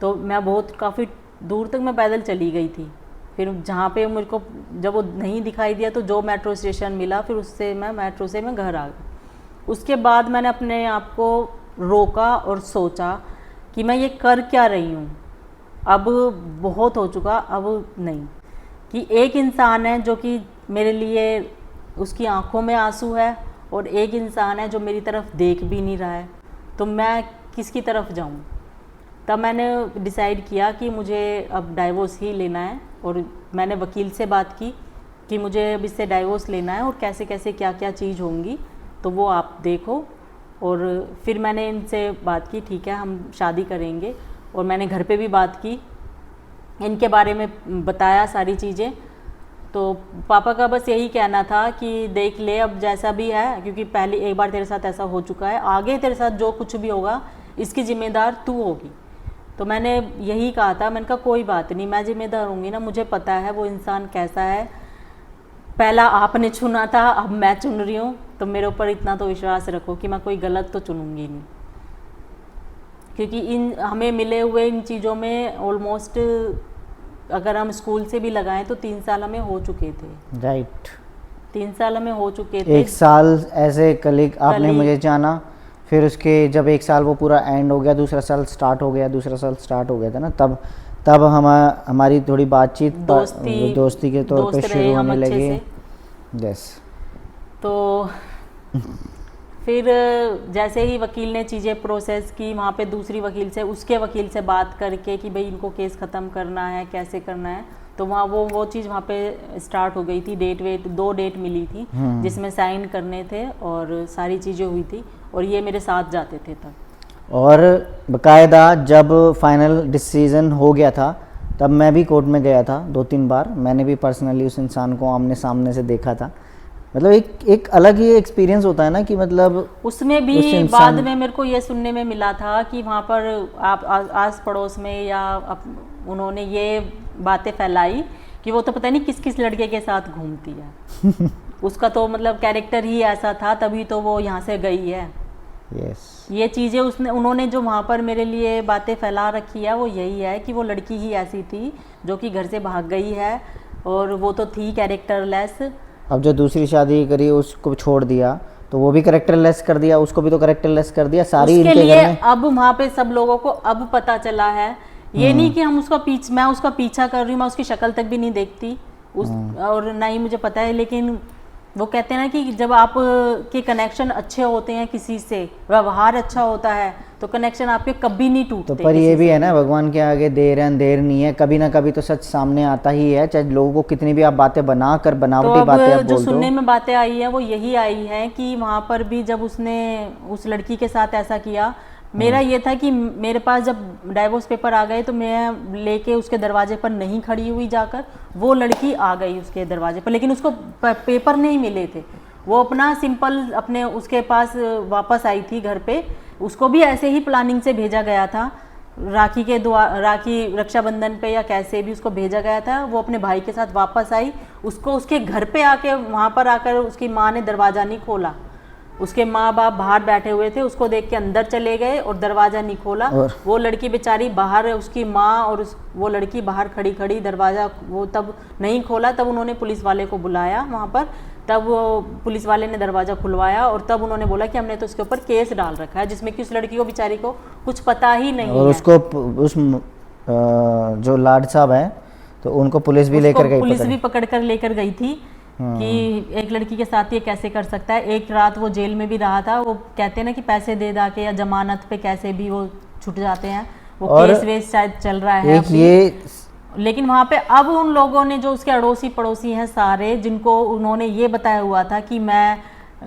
तो मैं बहुत काफ़ी दूर तक मैं पैदल चली गई थी। फिर जहाँ पे मेरे को जब वो नहीं दिखाई दिया, तो जो मेट्रो स्टेशन मिला, फिर उससे मैं मेट्रो से मैं घर आ गई। उसके बाद मैंने अपने आप को रोका और सोचा कि मैं ये कर क्या रही हूँ, अब बहुत हो चुका, अब नहीं। कि एक इंसान है जो कि मेरे लिए, उसकी आंखों में आंसू है, और एक इंसान है जो मेरी तरफ देख भी नहीं रहा है, तो मैं किसकी तरफ जाऊँ। तब मैंने डिसाइड किया कि मुझे अब डाइवोर्स ही लेना है, और मैंने वकील से बात की कि मुझे अब इससे डाइवोर्स लेना है, और कैसे कैसे क्या क्या चीज़ होंगी तो वो आप देखो। और फिर मैंने इनसे बात की, ठीक है हम शादी करेंगे, और मैंने घर पे भी बात की, इनके बारे में बताया सारी चीज़ें। तो पापा का बस यही कहना था कि देख ले अब जैसा भी है, क्योंकि पहले एक बार तेरे साथ ऐसा हो चुका है, आगे तेरे साथ जो कुछ भी होगा इसकी जिम्मेदार तू होगी। तो मैंने यही कहा था, मैंने कहा कोई बात नहीं, मैं जिम्मेदार होंगी ना, मुझे पता है वो इंसान कैसा है, पहला आपने चुना था, अब मैं चुन रही हूँ, तो मेरे ऊपर इतना तो विश्वास रखो कि मैं कोई गलत तो चुनूंगी नहीं। क्योंकि इन हमें मिले हुए इन चीज़ों में ऑलमोस्ट, अगर हम स्कूल से भी लगाएं तो 3 साल हमें हो चुके थे। राइट, 3 साल हमें हो चुके थे। 1 साल ऐसे कलीग आपने मुझे जाना, फिर उसके जब 1 साल वो पूरा एंड हो गया, दूसरा साल स्टार्ट हो गया था ना, तब हमारी थोड़ी बातचीत दोस्ती के तौर पे शुरू होने लगी। यस। तो फिर जैसे ही वकील ने चीज़ें प्रोसेस की, वहाँ पे दूसरी वकील से, उसके वकील से बात करके कि भाई इनको केस ख़त्म करना है, कैसे करना है, तो वहाँ वो चीज़ वहाँ पे स्टार्ट हो गई थी। डेट 2 डेट मिली थी जिसमें साइन करने थे और सारी चीज़ें हुई थी, और ये मेरे साथ जाते थे तब। और बकायदा जब फाइनल डिसीजन हो गया था, तब मैं भी कोर्ट में गया था 2-3 बार। मैंने भी पर्सनली उस इंसान को आमने सामने से देखा था। मतलब एक अलग ही एक्सपीरियंस होता है ना, कि मतलब उसमें भी बाद में मेरे को ये सुनने में मिला था कि वहाँ पर आप आस पड़ोस में या उन्होंने ये बातें फैलाई कि वो तो पता नहीं किस किस लड़के के साथ घूमती है। उसका तो मतलब कैरेक्टर ही ऐसा था, तभी तो वो यहाँ से गई है। ये चीज़ें उन्होंने जो वहाँ पर मेरे लिए बातें फैला रखी है, वो यही है कि वो लड़की ही ऐसी थी जो कि घर से भाग गई है, और वो तो थी कैरेक्टरलेस। अब जो दूसरी शादी करी उसको छोड़ दिया, तो वो भी कैरेक्टरलेस कर दिया, उसको भी तो कैरेक्टरलेस कर दिया सारी उसके इनके लिए घर में। अब वहाँ पे सब लोगों को अब पता चला है, ये नहीं कि हम मैं उसका पीछा कर रही हूँ, मैं उसकी शक्ल तक भी नहीं देखती और ना ही मुझे पता है, लेकिन वो कहते हैं ना कि जब आप के कनेक्शन अच्छे होते हैं, किसी से व्यवहार अच्छा होता है, तो कनेक्शन आपके कभी नहीं टूटते। तो पर ये भी है ना, भगवान के आगे देर है अंधेर नहीं है, कभी ना कभी तो सच सामने आता ही है, चाहे लोगों को कितनी भी आप बातें बनाकर बनावटी बातें आप बोल दो। जो सुनने में बातें आई है वो यही आई है कि वहाँ पर भी जब उसने उस लड़की के साथ ऐसा किया, मेरा ये था कि मेरे पास जब डाइवोर्स पेपर आ गए तो मैं लेके उसके दरवाजे पर नहीं खड़ी हुई जाकर, वो लड़की आ गई उसके दरवाजे पर, लेकिन उसको पेपर नहीं मिले थे। वो अपना सिंपल अपने उसके पास वापस आई थी घर पे, उसको भी ऐसे ही प्लानिंग से भेजा गया था, राखी रक्षाबंधन पे या कैसे भी उसको भेजा गया था। वो अपने भाई के साथ वापस आई, उसको उसके घर पे आके वहाँ पर आकर उसकी माँ ने दरवाज़ा नहीं खोला, उसके माँ बाप बाहर बैठे हुए थे, उसको देख के अंदर चले गए और दरवाज़ा नहीं खोला। वो लड़की बेचारी बाहर, उसकी माँ और वो लड़की बाहर खड़ी खड़ी, दरवाज़ा वो तब नहीं खोला। तब उन्होंने पुलिस वाले को बुलाया वहाँ पर, तब वो पुलिस वाले ने दरवाज़ा खुलवाया और तब उन्होंने बोला कि हमने तो उसके ऊपर केस डाल रखा है, जिसमें कि उस लड़की को बेचारी को कुछ पता ही नहीं और है। उसको उस जो लाड साहब हैं तो उनको पुलिस भी लेकर गई, पुलिस भी पकड़ कर लेकर गई थी। कि एक लड़की के साथ ये कैसे कर सकता है। एक रात वो जेल में भी रहा था, वो कहते हैं ना कि पैसे दे दा के या जमानत पे कैसे भी वो छूट जाते हैं, वो केस वेस शायद चल रहा है एक ये लेकिन वहाँ पे अब उन लोगों ने जो उसके अड़ोसी पड़ोसी हैं सारे, जिनको उन्होंने ये बताया हुआ था कि मैं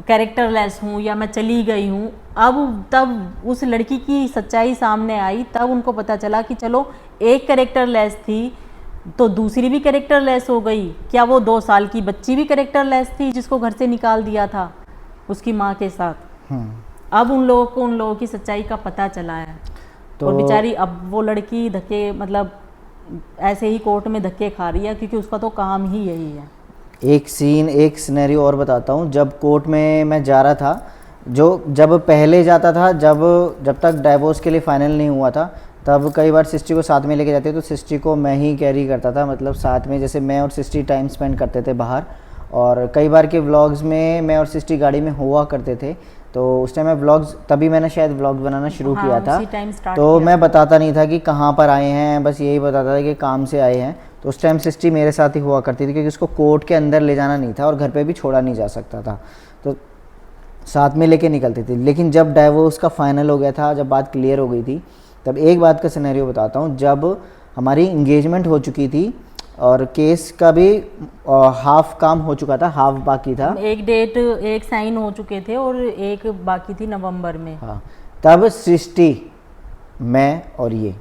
कैरेक्टरलेस हूँ या मैं चली गई हूँ, अब तब उस लड़की की सच्चाई सामने आई, तब उनको पता चला कि चलो एक कैरेक्टरलेस थी तो दूसरी भी कैरेक्टरलेस हो गई। क्या वो 2 साल की बच्ची भी कैरेक्टरलेस थी जिसको घर से निकाल दिया था उसकी माँ के साथ? अब उन लोगों की सच्चाई का पता चला है। तो और बेचारी अब वो लड़की धक्के, मतलब ऐसे ही कोर्ट में धक्के खा रही है, क्योंकि उसका तो काम ही यही है। एक सिनेरियो और बताता हूँ। जब कोर्ट में मैं जा रहा था, जब पहले जाता था, जब तक डाइवोर्स के लिए फाइनल नहीं हुआ था, तब कई बार सिस्टी को साथ में लेके जाते, तो सिस्टी को मैं ही कैरी करता था, मतलब साथ में, जैसे मैं और सिस्टी टाइम स्पेंड करते थे बाहर। और कई बार के व्लॉग्स में मैं और सिस्टी गाड़ी में हुआ करते थे, तो उस टाइम मैं व्लॉग्स, तभी मैंने शायद व्लॉग्स बनाना शुरू किया था। तो मैं बताता नहीं था कि कहाँ पर आए हैं, बस यही बताता था कि काम से आए हैं। तो उस टाइम सिस्टी मेरे साथ ही हुआ करती थी, क्योंकि उसको कोर्ट के अंदर ले जाना नहीं था और घर पे भी छोड़ा नहीं जा सकता था, तो साथ में लेके निकलती थी। लेकिन जब डाइवोर्स का फाइनल हो गया था, जब बात क्लियर हो गई थी, तब एक बात का सिनेरियो बताता हूँ। जब हमारी इंगेजमेंट हो चुकी थी और केस का भी हाफ काम हो चुका था, हाफ बाकी था, एक साइन हो चुके थे और एक बाकी थी नवंबर में। हाँ, तब सृष्टि, मैं और ये,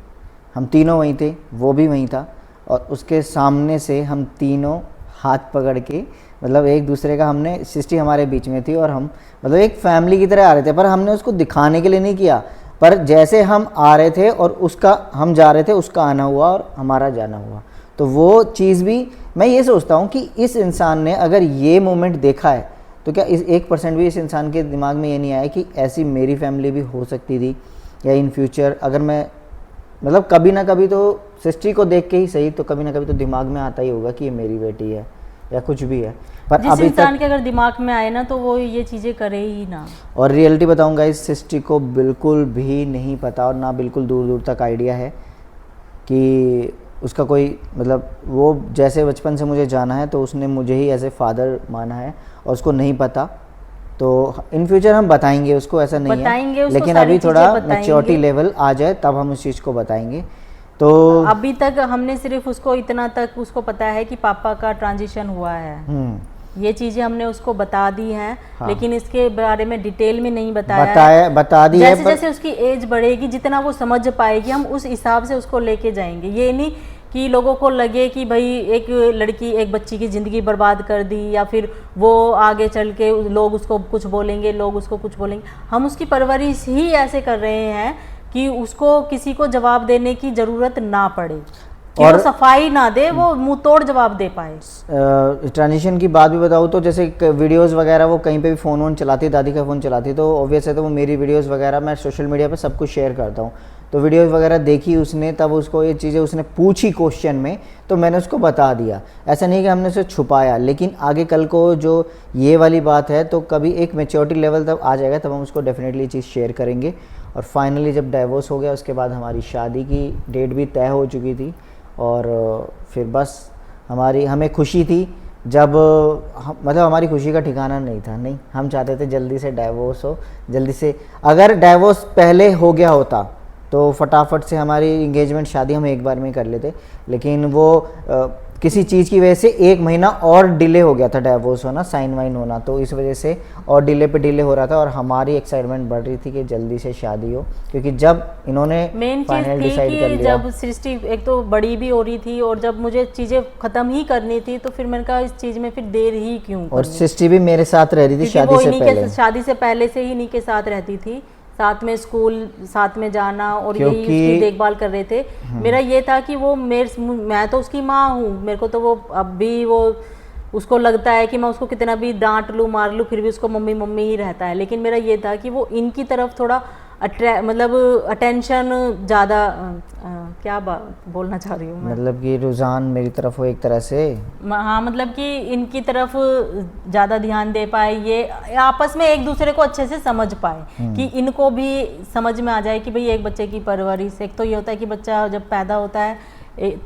हम तीनों वहीं थे, वो भी वहीं था, और उसके सामने से हम तीनों हाथ पकड़ के, मतलब एक दूसरे का, हमने, सृष्टि हमारे बीच में थी और हम मतलब एक फैमिली की तरह आ रहे थे, पर हमने उसको दिखाने के लिए नहीं किया। पर जैसे हम आ रहे थे और हम जा रहे थे, उसका आना हुआ और हमारा जाना हुआ। तो वो चीज़ भी मैं ये सोचता हूँ कि इस इंसान ने अगर ये मोमेंट देखा है, तो क्या इस 1% भी इस इंसान के दिमाग में ये नहीं आया कि ऐसी मेरी फैमिली भी हो सकती थी, या इन फ्यूचर अगर मैं, मतलब कभी ना कभी तो सृष्टि को देख के ही सही, तो कभी ना कभी तो दिमाग में आता ही होगा कि ये मेरी बेटी है या कुछ भी है। पर जिस इंसान के अगर दिमाग में आए ना, तो वो ये चीज़ें करे ही ना। और रियलिटी बताऊंगा, इस सृष्टि को बिल्कुल भी नहीं पता और ना बिल्कुल दूर दूर तक आइडिया है कि उसका कोई, मतलब वो जैसे बचपन से मुझे जाना है, तो उसने मुझे ही एज ए फादर माना है, और उसको नहीं पता। तो इन फ्यूचर हम बताएंगे उसको, ऐसा नहीं है, लेकिन अभी थोड़ा मैच्योरिटी लेवल आ जाए तब हम उस चीज़ को बताएंगे। तो अभी तक हमने सिर्फ उसको इतना तक उसको पता है कि पापा का ट्रांजिशन हुआ है, ये चीजें हमने उसको बता दी हैं। हाँ। लेकिन इसके बारे में डिटेल में नहीं बता दी है। जैसे उसकी एज बढ़ेगी, जितना वो समझ पाएगी, हम उस हिसाब से उसको लेके जाएंगे। ये नहीं कि लोगों को लगे कि भाई एक बच्ची की ज़िंदगी बर्बाद कर दी, या फिर वो आगे चल के लोग उसको कुछ बोलेंगे, लोग उसको कुछ बोलेंगे। हम उसकी परवरिश ही ऐसे कर रहे हैं कि उसको किसी को जवाब देने की ज़रूरत ना पड़े, कि और वो सफाई ना दे, वो मुंह तोड़ जवाब दे पाए। ट्रांजिशन की बात भी बताऊँ तो, जैसे वीडियोस वगैरह वो कहीं पे भी फ़ोन चलाती, दादी का फ़ोन चलाती, तो ऑब्वियस है, तो वो मेरी वीडियोस वगैरह मैं सोशल मीडिया पे सब कुछ शेयर करता हूँ। तो वीडियोस वगैरह देखी उसने, तब उसको ये चीज़ें उसने पूछी क्वेश्चन में, तो मैंने उसको बता दिया। ऐसा नहीं कि हमने उसे छुपाया, लेकिन आगे कल को जो ये वाली बात है, तो कभी एक मैच्योरिटी लेवल तब आ जाएगा, तब हम उसको डेफिनेटली चीज़ शेयर करेंगे। और फाइनली जब डाइवोर्स हो गया, उसके बाद हमारी शादी की डेट भी तय हो चुकी थी, और फिर बस हमें खुशी थी जब मतलब हमारी खुशी का ठिकाना नहीं था। नहीं, हम चाहते थे जल्दी से डाइवोर्स हो, जल्दी से। अगर डाइवोर्स पहले हो गया होता तो फटाफट से हमारी इंगेजमेंट, शादी हम एक बार में कर लेते, लेकिन वो किसी चीज़ की वजह से 1 महीना और डिले हो गया था डाइवोर्स होना, साइन वाइन होना, तो इस वजह से और डिले पे डिले हो रहा था। और हमारी एक्साइटमेंट बढ़ रही थी कि जल्दी से शादी हो, क्योंकि जब इन्होंने फाइनल डिसाइड कर लिया, जब सृष्टि एक तो बड़ी भी हो रही थी, और जब मुझे चीज़ें ख़त्म ही करनी थी, तो फिर मैंने कहा इस चीज़ में फिर देर ही क्यों। और सृष्टि भी मेरे साथ रह रही थी शादी से पहले से ही इन्हीं के साथ रहती थी, साथ में स्कूल, साथ में जाना, और यही उसकी देखभाल कर रहे थे। मेरा ये था कि वो मैं तो उसकी माँ हूँ, मेरे को तो वो अब भी वो उसको लगता है कि मैं उसको कितना भी डांट लूँ, मार लूँ, फिर भी उसको मम्मी मम्मी ही रहता है। लेकिन मेरा ये था कि वो इनकी तरफ थोड़ा मतलब अटेंशन ज़्यादा, क्या बोलना चाह रही हूँ मैं, मतलब कि रुझान मेरी तरफ हो एक तरह से। हाँ, मतलब कि इनकी तरफ ज़्यादा ध्यान दे पाए, ये आपस में एक दूसरे को अच्छे से समझ पाए, कि इनको भी समझ में आ जाए कि भाई एक बच्चे की परवरिश, एक तो ये होता है कि बच्चा जब पैदा होता है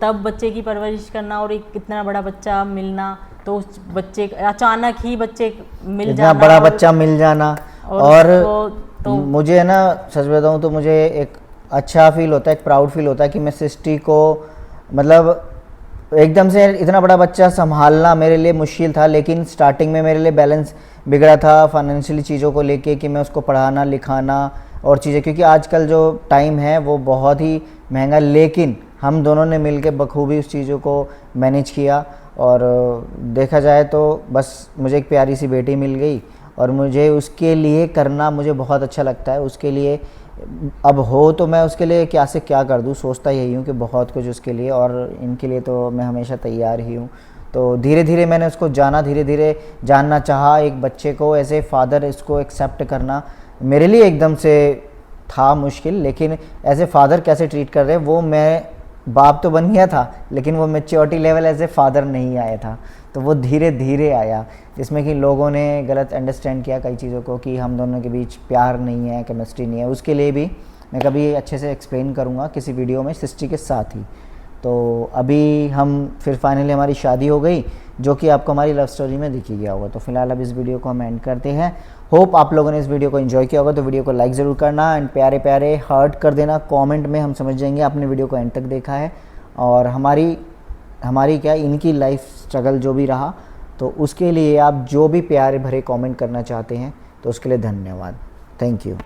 तब बच्चे की परवरिश करना, और एक इतना बड़ा बच्चा मिलना, तो उस बच्चे अचानक ही बच्चे मिल इतना जाना बड़ा और- बच्चा मिल जाना और और तो मुझे ना सच बताऊं तो मुझे एक अच्छा फील होता है, एक प्राउड फील होता है कि मैं सृष्टि को मतलब एकदम से इतना बड़ा बच्चा संभालना मेरे लिए मुश्किल था, लेकिन स्टार्टिंग में मेरे लिए बैलेंस बिगड़ा था फाइनेंशियली चीज़ों को लेके कि मैं उसको पढ़ाना लिखाना और चीज़ें, क्योंकि आजकल जो टाइम है वो बहुत ही महंगा, लेकिन हम दोनों ने मिल के बखूबी उस चीज़ों को मैनेज किया। और देखा जाए तो बस मुझे एक प्यारी सी बेटी मिल गई और मुझे उसके लिए करना मुझे बहुत अच्छा लगता है। उसके लिए अब हो तो मैं उसके लिए क्या से क्या कर दूँ, सोचता यही हूँ कि बहुत कुछ उसके लिए, और इनके लिए तो मैं हमेशा तैयार ही हूँ। तो धीरे धीरे मैंने उसको जाना, धीरे धीरे जानना चाहा। एक बच्चे को एज ए फादर इसको एक्सेप्ट करना मेरे लिए एकदम से था मुश्किल, लेकिन एज ए फादर कैसे ट्रीट कर रहे हैं वो, मैं बाप तो बन गया था लेकिन वो maturity level as a father नहीं आया था। तो वो धीरे धीरे आया, जिसमें कि लोगों ने गलत अंडरस्टैंड किया कई चीज़ों को कि हम दोनों के बीच प्यार नहीं है, केमिस्ट्री नहीं है। उसके लिए भी मैं कभी अच्छे से एक्सप्लेन करूँगा किसी वीडियो में सृष्टि के साथ ही। तो अभी हम फिर फाइनली हमारी शादी हो गई, जो कि आपको हमारी लव स्टोरी में दिखी गया होगा। तो फिलहाल अब इस वीडियो को हम एंड करते हैं। होप आप लोगों ने इस वीडियो को एंजॉय किया होगा। तो वीडियो को लाइक ज़रूर करना एंड प्यारे प्यारे हार्ट कर देना कमेंट में, हम समझ जाएंगे आपने वीडियो को एंड तक देखा है। और हमारी क्या इनकी लाइफ स्ट्रगल जो भी रहा, तो उसके लिए आप जो भी प्यारे भरे कमेंट करना चाहते हैं तो उसके लिए धन्यवाद। Thank you.